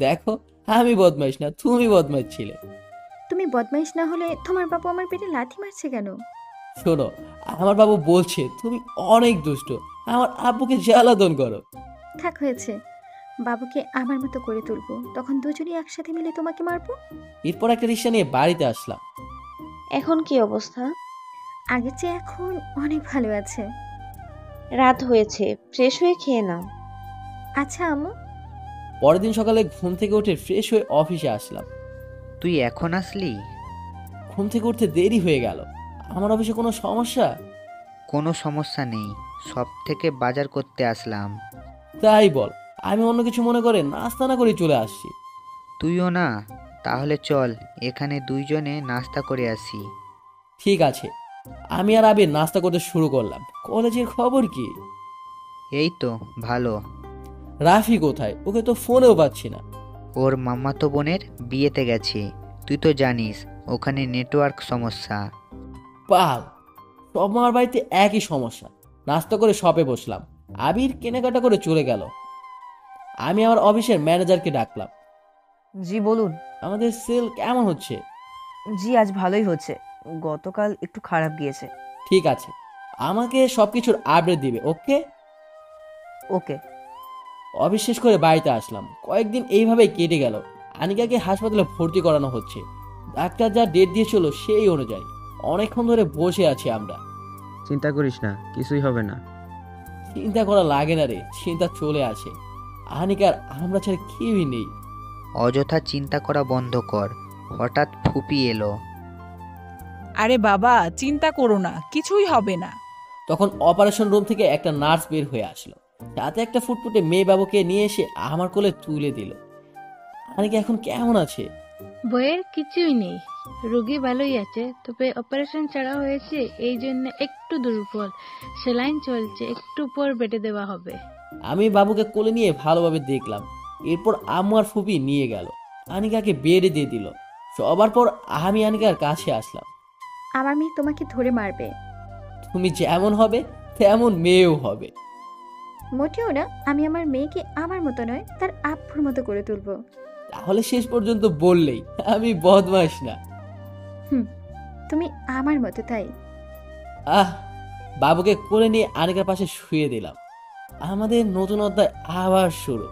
দেখো, আমি বদমাইশ না, তুমি বদমাইশ ছিলে। তুমি বদমাইশ না হলে তোমার বাবু আমার পেটে লাথি মারছে কেন? শোনো, আমার বাবু বলছে তুমি অনেক দুষ্ট, আমার আব্বুকে জ্বালাতন করো। থাক, হয়েছে। বাবুকে আমার মতো করে তুলবো, তখন দুজনেই একসাথে মিলে তোমাকে মারবো। এরপর একটা রিকশা নিয়ে বাড়িতে আসলাম। এখন কি অবস্থা? আগের চেয়ে এখন অনেক ভালো আছে। রাত হয়েছে, ফ্রেশ হয়ে খেয়ে নাও। আচ্ছা আম্মু। পরের দিন সকালে ঘুম থেকে উঠে ফ্রেশ হয়ে অফিসে আসলাম। তুই এখন আসলি? ঘুম থেকে উঠতে দেরি হয়ে গেল। আমার অফিসে কোনো সমস্যা? কোনো সমস্যা নেই, সব থেকে বাজার করতে আসলাম। তাই বল, আমি অন্য কিছু মনে করে নাস্তা না করে চলে আসছি। তুইও না? তাহলে চল, এখানে দুইজনে নাস্তা করে আসি। ঠিক আছে। আমি আর আবির নাস্তা করতে শুরু করলাম। কলেজের খবর কি? এই তো ভালো। রাফি কোথায়? ওকে তো ফোনেও পাচ্ছি না। ওর মামাতো বোনের বিয়েতে গেছে, তুই তো জানিস ওখানে নেটওয়ার্ক সমস্যা। পাল, সব মামার বাড়িতে একই সমস্যা। নাস্তা করে শপে বসলাম। আবির কেনাকাটা করে চলে গেল। আমি আমার অফিসের ম্যানেজারকে ডাকলাম। জি বলুন। আমাদের সেল কেমন হচ্ছে? জি আজ ভালোই হচ্ছে, গতকাল একটু খারাপ গিয়েছে। ঠিক আছে, আমাকে সবকিছুর আপডেট দিবে। ওকে ওকে। অফিস শেষ করে বাড়িতে আসলাম। কয়েকদিন এইভাবেই কেটে গেল। আনিকাকে হাসপাতালে ভর্তি করানো হচ্ছে। ডাক্তার যা ডেট দিয়েছিল সেই অনুযায়ী অনেকক্ষণ ধরে বসে আছি আমরা। চিন্তা করিস না, কিছুই হবে না। চিন্তা করা লাগে না রে, চিন্তা চলে আসে। আনিকার আমরা ছাড়া কেউই নেই। অযথা চিন্তা করা বন্ধ কর। হঠাৎ ফুপি এলো। আরে বাবা, চিন্তা করো না, কিছুই হবে না। তখন অপারেশন রুম থেকে একটা নার্স বের হয়ে আসলো। তাতে একটা ফুটফুটে মেয়ে বাবুকে নিয়ে এসে আমার কোলে তুলে দিল। আনিকা এখন কেমন আছে? ভয়ের কিছুই নেই, রোগী ভালোই আছে, তবে অপারেশন ছাড়া হয়েছে এই জন্য একটু দুর্বল। সেলাইন চলছে, একটু পর বেটে দেওয়া হবে। আমি বাবুকে কোলে নিয়ে ভালোভাবে দেখলাম। এরপর আম্মু আর ফুপি নিয়ে গেল, আনিকাকে বেডে দিয়ে দিল। সবার পর আমি আনিকার কাছে আসলাম। আমার মেয়ে তোমাকে ধরে মারবে। তুমি যেমন হবে তেমন মেয়েও হবে। মোটেও না, আমি আমার মেয়েকে আমার মতো নয়, তার আব্বুর মতো করে তুলবো। তাহলে শেষ পর্যন্ত বললেই আমি বদমাইশ না? তুমি আমার মতো, তাই। বাবুকে কোলে নিয়ে আনিকার পাশে শুয়ে দিলাম। আমাদের নতুন অধ্যায় আবার শুরু।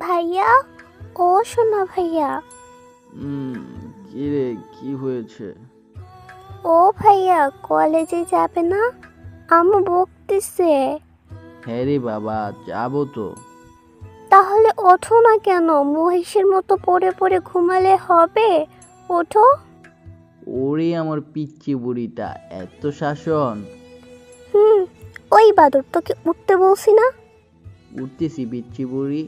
ভাইয়া, ও শোনা ভাইয়া। কি রে, কি হয়েছে? ও ভাইয়া, কলেজে যাবে না? আম্মু বকতেছে। হ্যাঁ রে বাবা, যাবো তো। তাহলে ওঠো না কেন? মহিষের মতো পড়ে পড়ে ঘুমালে হবে? ওঠো। ওরে আমার পিচ্চি বুড়িটা, এত শাসন! ওই বাদর, তোকে উঠতে বলছি না? উঠতেছি পিচ্চি বুড়ি।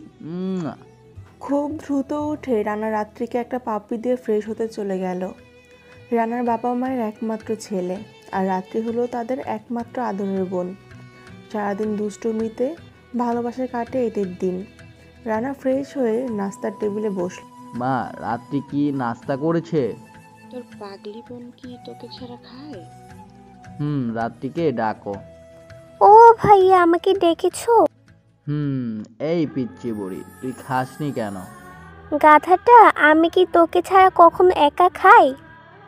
খুব দ্রুত উঠে রানা রাত্রিকে একটা পাপ্পি দিয়ে ফ্রেশ হতে চলে গেল। রানার বাবা মায়ের একমাত্র ছেলে, আর রাত্রি হলো তাদের একমাত্র আদরের বোন। সারাদিন দুষ্টুমিতে ভালোবাসায় কাটে এদের দিন। রানা ফ্রেশ হয়ে নাস্তার টেবিলে বসল। মা, রাত্রি কি নাস্তা করেছে? তোর পাগলি বোন কি তোকে ছাড়া খায়? রাত্রিকে ডাকো। ও ভাইয়া, আমাকে ডেকেছো? এই পিচ্চি বুড়ি, তুই খাসনি কেন? গাধাটা, আমি কি তোকে ছাড়া কখনো একা খাই?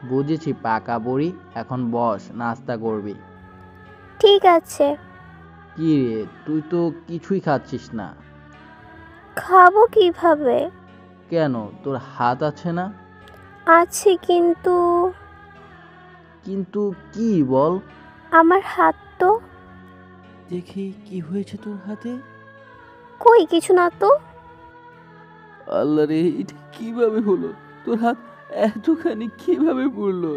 বুঝেছি পাকা বুড়ি, এখন বস, নাস্তা করবি। ঠিক আছে। কি রে, তুই তো কিছুই খাচ্ছিস না। খাবো কিভাবে? কেন, তোর হাত আছে না? আছে, কিন্তু কিন্তু কি বল? আমার হাত তো। দেখি কি হয়েছে তোর হাতে। কই কিছু না তো। আল্লাহ রে, এটা কিভাবে হলো? তোর হাত এতখানি কিভাবে পড়লো?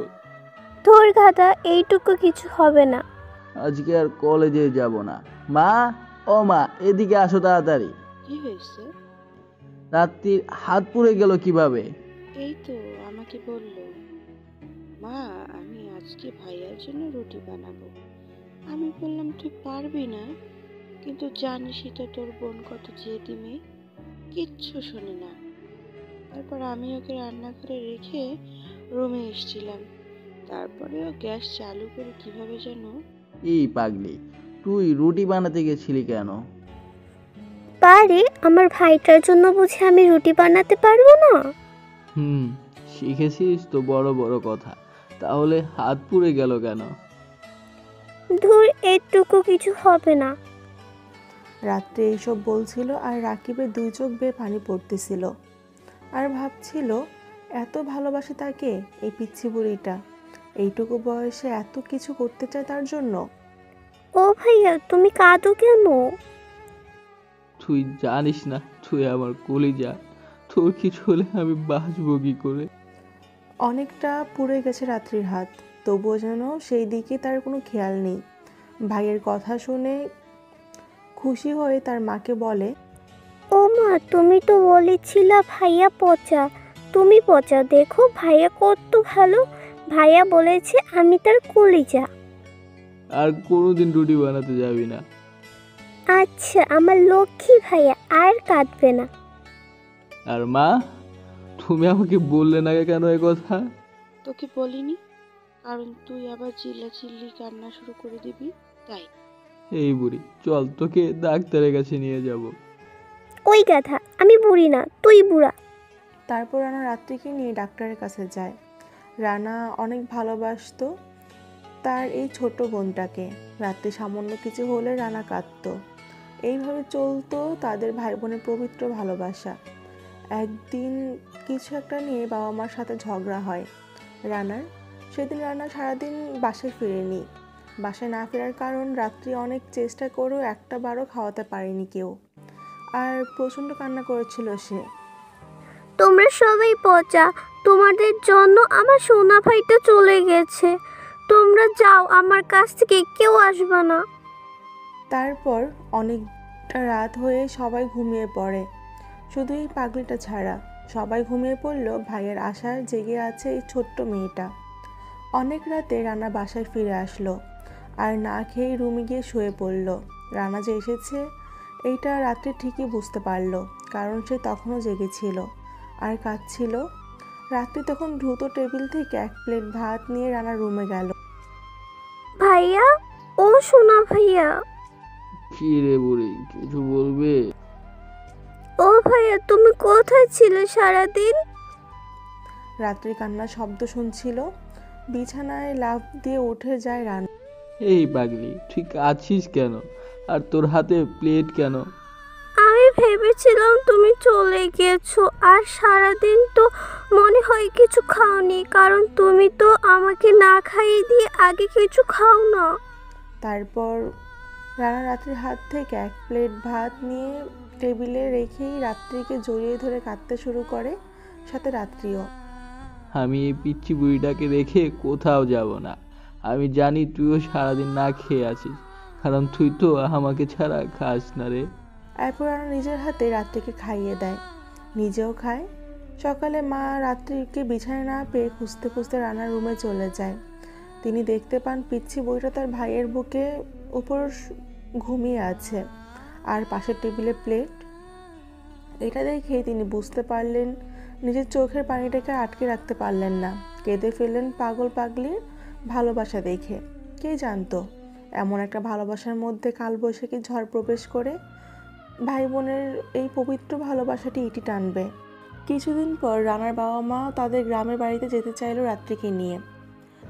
তোর গাধা, এইটুকু কিছু হবে না। আজকে আর কলেজে যাব না। মা, ও মা, এদিকে আসো তাড়াতাড়ি। কি হয়েছে? রাত্রির হাত পুড়ে গেল কিভাবে? এই তো আমাকে বলল, মা আমি আজকে ভাইয়ার জন্য রুটি বানাবো। আমি বললাম তুই পারবি না, কিন্তু জানিসই তো তোর বোন কত জেদি মেয়ে, কিচ্ছু শোনে না। তারপর আমি ওকে রান্নাঘরে রেখে রুমে এসেছিলাম, তারপরে ও গ্যাস চালু করে কিভাবে যেন। এই পাগলি, তুই রুটি বানাতে গেছিলি কেন? পারে, আমার ভাইটার জন্য বুঝি আমি রুটি বানাতে পারবো না? শিখেছিস তো বড় বড় কথা, তাহলে হাত পুড়ে গেল কেন? ধুর, এইটুকু কিছু হবে না। রাত্রে এইসব বলছিল আর রাকিবের 2 চোখ বেয়ে পানি পড়তেছিল, আর ভাবছিল এত ভালোবাসে তাকে এই পিচ্ছি বুড়িটা, এইটুকু বয়সে এত কিছু করতে চায় তার জন্য। ও ভাইয়া, তুমি কাঁদো কেন? তুই জানিস না তুই আমার কলিজা, তোর কিছু হলে আমি বাঁচবো কি করে? অনেকটা পুড়ে গেছে রাত্রির হাত, তবুও যেন সেই দিকে তার কোনো খেয়াল নেই। ভাইয়ের কথা শুনে খুশি হয়ে তার মাকে বলে, ও মা, তুমি তো বলেছিলা ভাইয়া পচা, তুমি পচা, দেখো ভাইয়া কত ভালো। ভাইয়া বলেছে আমি তার কলিজা। আর কোনোদিন রুটি বানাতে যাবি না। আচ্ছা আমার লক্ষ্মী ভাইয়া, আর কাঁদবে না। আর মা, তুমি আমাকে বললে না কেন এ কথা? তোকে বলিনি, কারণ তুই আবার চিল্লাচিল্লি কান্না শুরু করে দিবি তাই। এই বুড়ি, চল তোকে ডাক্তারের কাছে নিয়ে যাব। ওই গাধা, আমি বুড়ি না, তুই বুড়া। তারপর রানা রাত্রিকে নিয়ে ডাক্তারের কাছে যায়। রানা অনেক ভালোবাসতো তার এই ছোট বোনটাকে। রাত্রি সামান্য কিছু হলে রানা কাঁদতো। এইভাবে চলতো তাদের ভাই বোনের পবিত্র ভালোবাসা। একদিন কিছু একটা নিয়ে বাবা মার সাথে ঝগড়া হয় রানার। সেদিন রানা সারাদিন বাসায় ফিরেনি। বাসায় না ফেরার কারণ, রাত্রি অনেক চেষ্টা করেও একটা বারও খাওয়াতে পারেনি কেউ, আর প্রচণ্ড কান্না করেছিল সে। তোমরা সবাই পচা, তোমাদের জন্য আমার সোনা ভাইটা চলে গেছে। তোমরা যাও, আমার কাছ থেকে কেউ আসবে না। তারপর অনেকটা রাত হয়ে সবাই ঘুমিয়ে পড়ে, শুধু এই পাগলিটা ছাড়া। সবাই ঘুমিয়ে পড়ল, ভাইয়ের আশায় জেগে আছে এই ছোট্ট মেয়েটা। অনেক রাতে রানা বাসায় ফিরে আসলো, আর না খেয়ে রুমে গিয়ে শুয়ে পড়ল। রানা যে এসেছে এইটা রাত্রে ঠিকই বুঝতে পারলো, কারণ সে তখনও জেগেছিল আর কাঁদছিল। রাত্রি তখন দ্রুত টেবিল থেকে 1 প্লেট ভাত নিয়ে রানার রুমে গেল। ভাইয়া, ও সোনা ভাইয়া। কি রে বুড়ি, কিছু বলবে? ও ভাইয়া, তুমি কোথায় ছিলে সারাদিন? রাত্রি কান্নার শব্দ শুনছিল, বিছানায় লাফ দিয়ে উঠে যায় রানা। এই পাগলি, তুই আছিস কেন? আর তোর হাতে প্লেট কেন? আমি ভেবেছিলাম তুমি চলে গেছো, আর সারাদিন তো মনে হয় কিছু খাওনি, কারণ তুমি তো আমাকে না খাইয়ে দিয়ে আগে কিছু খাও না। তারপর রানা রাত্রির হাত থেকে 1 প্লেট ভাত নিয়ে টেবিলে রেখেই রাত্রিকে জড়িয়ে ধরে কাঁদতে শুরু করে, সাথে রাত্রিও। আমি এই পিচ্চি বুড়িটাকে রেখে কোথাও যাব না। আমি জানি তুইও সারাদিন না খেয়ে আছিস, কারণ তুই তো আমাকে ছাড়া খাস না রে। এরপর রানা নিজের হাতে রাত্রিকে খাইয়ে দেয়, নিজেও খায়। সকালে মা রাত্রিকে বিছানায় না পেয়ে খুঁজতে খুঁজতে রানার রুমে চলে যায়। তিনি দেখতে পান পিচ্ছি বুড়িটা তার ভাইয়ের বুকে উপর ঘুমিয়ে আছে, আর পাশের টেবিলে প্লেট। এটা দেখে তিনি বুঝতে পারলেন, নিজের চোখের পানিটাকে আটকে রাখতে পারলেন না। কেঁদে ফেললেন পাগল পাগলির ভালোবাসা দেখে। কে জানতো এমন একটা ভালোবাসার মধ্যে কালবৈশাখী ঝড় প্রবেশ করে ভাই বোনের এই পবিত্র ভালোবাসাটি ইতি টানবে। কিছুদিন পর রানার বাবা মা তাদের গ্রামের বাড়িতে যেতে চাইলো রাত্রিকে নিয়ে,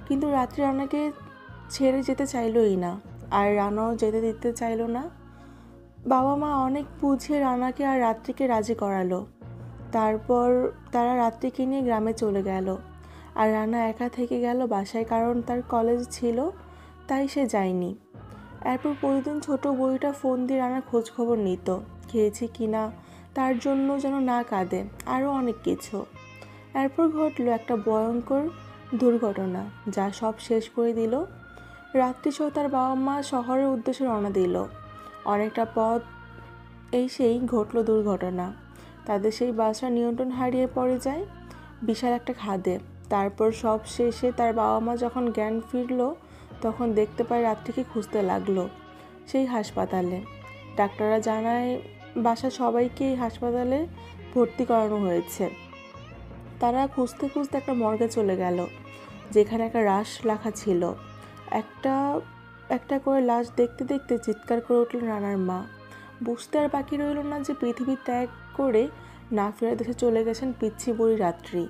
কিন্তু রাত্রি রানাকে ছেড়ে যেতে চাইলোই না, আর রানাও যেতে দিতে চাইলো না। বাবা মা অনেক বুঝিয়ে রানাকে আর রাত্রিকে রাজি করালো। তারপর তারা রাত্রিকে নিয়ে গ্রামে চলে গেল, আর রানা একা থেকে গেল বাসায়, কারণ তার কলেজ ছিল তাই সে যায়নি। এরপর প্রতিদিন ছোট বইটা ফোন দিয়ে রানার খোঁজ খবর নিত, খেয়েছে কিনা, তার জন্য যেন না কাঁদে, আরও অনেক কিছু। এরপর ঘটলো একটা ভয়ঙ্কর দুর্ঘটনা যা সব শেষ করে দিল। রাত্রি সহ তার বাবা মা শহরের উদ্দেশ্যে রওনা দিল। অনেকটা পথ সেই ঘটল দুর্ঘটনা। তাদের সেই বাসটা নিয়ন্ত্রণ হারিয়ে পড়ে যায় বিশাল একটা খাদে। তারপর সব শেষে তার বাবা মা যখন জ্ঞান ফিরল তখন দেখতে পায় রাত্রিকে খুঁজতে লাগলো সেই হাসপাতালে। ডাক্তাররা জানায় বাসার সবাইকে এই হাসপাতালে ভর্তি করানো হয়েছে। তারা খুঁজতে খুঁজতে একটা মর্গে চলে গেল, যেখানে একটা লাশ লেখা ছিল। একটা একটা করে লাশ দেখতে দেখতে চিৎকার করে উঠলেন রানার মা। বুঝতে আর বাকি রইল না যে পৃথিবী ত্যাগ করে না ফেরার দেশে চলে গেছেন পিচ্ছি বুড়ি রাত্রি।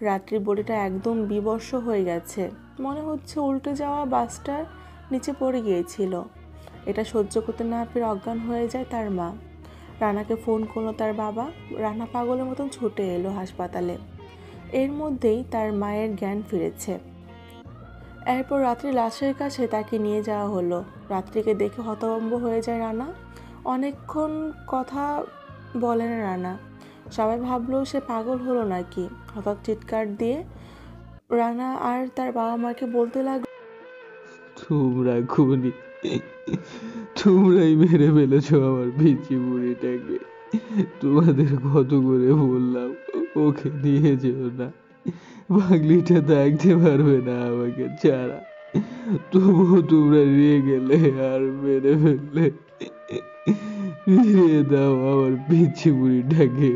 রাত্রির বডিটা একদম বিবর্ষ হয়ে গেছে, মনে হচ্ছে উল্টে যাওয়া বাসটার নিচে পড়ে গিয়েছিল। এটা সহ্য করতে না পেরে অজ্ঞান হয়ে যায় তার মা। রানাকে ফোন করলো তার বাবা। রানা পাগলের মতন ছুটে এলো হাসপাতালে। এর মধ্যেই তার মায়ের জ্ঞান ফিরেছে। এরপর রাত্রি লাশের কাছে তাকে নিয়ে যাওয়া হলো। রাত্রিকে দেখে হতভম্ব হয়ে যায় রানা। অনেকক্ষণ কথা বলে না রানা। সবাই ভাবলো সে পাগল হলো নাকি। হঠাৎ চিৎকার দিয়ে রানা আর তার বাবা মাকে বলতে লাগলো, তোমরা খুনি, তোমরাই মেরে ফেলেছো আমার পিচ্ছি বুড়িটাকে। তোমাদের কত করে বললাম ওকে নিয়ে যেও না, পাগলিটা থাকতে পারবে না আমাকে ছাড়া, তবুও তোমরা নিয়ে গেলে আর মেরে ফেললে। ফিরিয়ে দাও আমার পিচ্ছি বুড়িটাকে।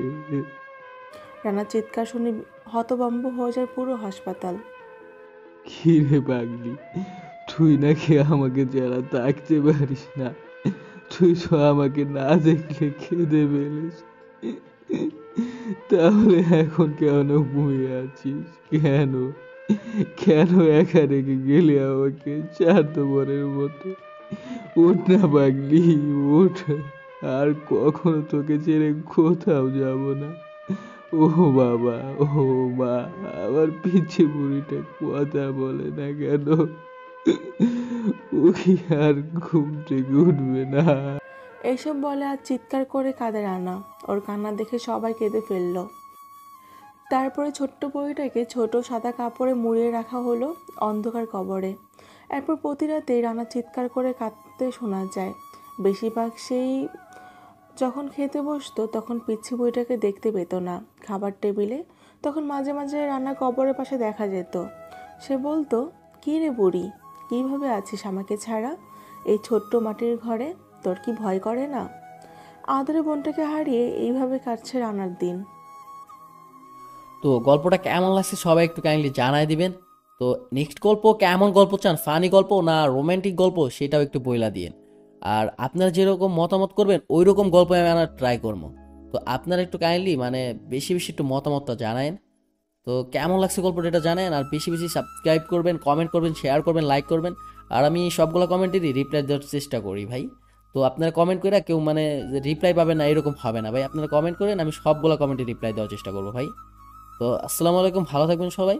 রানা চিৎকার শুনে হতভম্ব হয়ে যায় পুরো হাসপাতাল। কি রে পাগলি, তুই নাকি আমাকে যারা থাকতে পারিস না? তুই তো আমাকে না দেখলে খেতে ফেলিস, তাহলে এখন কেন ঘুমিয়ে আছিস? কেন কেন একা রেখে গেলি আমাকে স্বার্থপরের মতো? ওঠ না পাগলি, ওঠ, আর কখনো তোকে ছেড়ে কোথাও যাব না। ও বাবা, ও মা, আমার পিচ্ছি বুড়িটা কথা বলে না কেন? ও কি আর ঘুম থেকে উঠবে না? এইসব বলে আর চিৎকার করে কাঁদে রানা। ওর কান্না দেখে সবাই কেঁদে ফেলল। তারপরে ছোট্ট বইটাকে ছোট সাদা কাপড়ে মুড়িয়ে রাখা হলো অন্ধকার কবরে। এরপর প্রতি রাতে রানা চিৎকার করে কাঁদতে শোনা যায়। বেশিরভাগ সেই যখন খেতে বসতো তখন পিচ্ছি বইটাকে দেখতে পেত না খাবার টেবিলে। তখন মাঝে মাঝে রানা কবরের পাশে দেখা যেত। সে বলতো, কী রে বুড়ি, কীভাবে আছিস আমাকে ছাড়া এই ছোট্ট মাটির ঘরে? তোর কি ভয় করে না? আদরে বোনটাকে হারিয়ে এইভাবে কাটছে রানার দিন। তো গল্পটা কেমন লাগছে সবাই একটু কাইন্ডলি জানাই দিবেন। তো নেক্সট গল্প কেমন গল্প চান, ফানি গল্প না রোমান্টিক গল্প, সেটাও একটু বইলা দিন। আর আপনারা যেরকম মতামত করবেন ওই রকম গল্প আমি আনার ট্রাই করবো। তো আপনারা একটু কাইন্ডলি বেশি বেশি একটু মতামতটা জানায়েন। তো কেমন লাগছে গল্পটা এটা জানেন, আর বেশি বেশি সাবস্ক্রাইব করবেন, কমেন্ট করবেন, শেয়ার করবেন, লাইক করবেন। আর আমি সবগুলো কমেন্টেরই রিপ্লাই দেওয়ার চেষ্টা করি ভাই। তো আপনারা কমেন্ট করে কেউ রিপ্লাই পাবেন না এরকম হবে না ভাই। আপনারা কমেন্ট করেন, আমি সবগুলো কমেন্টে রিপ্লাই দেওয়ার চেষ্টা করবো ভাই। তো আসসালামু আলাইকুম, ভালো থাকবেন সবাই।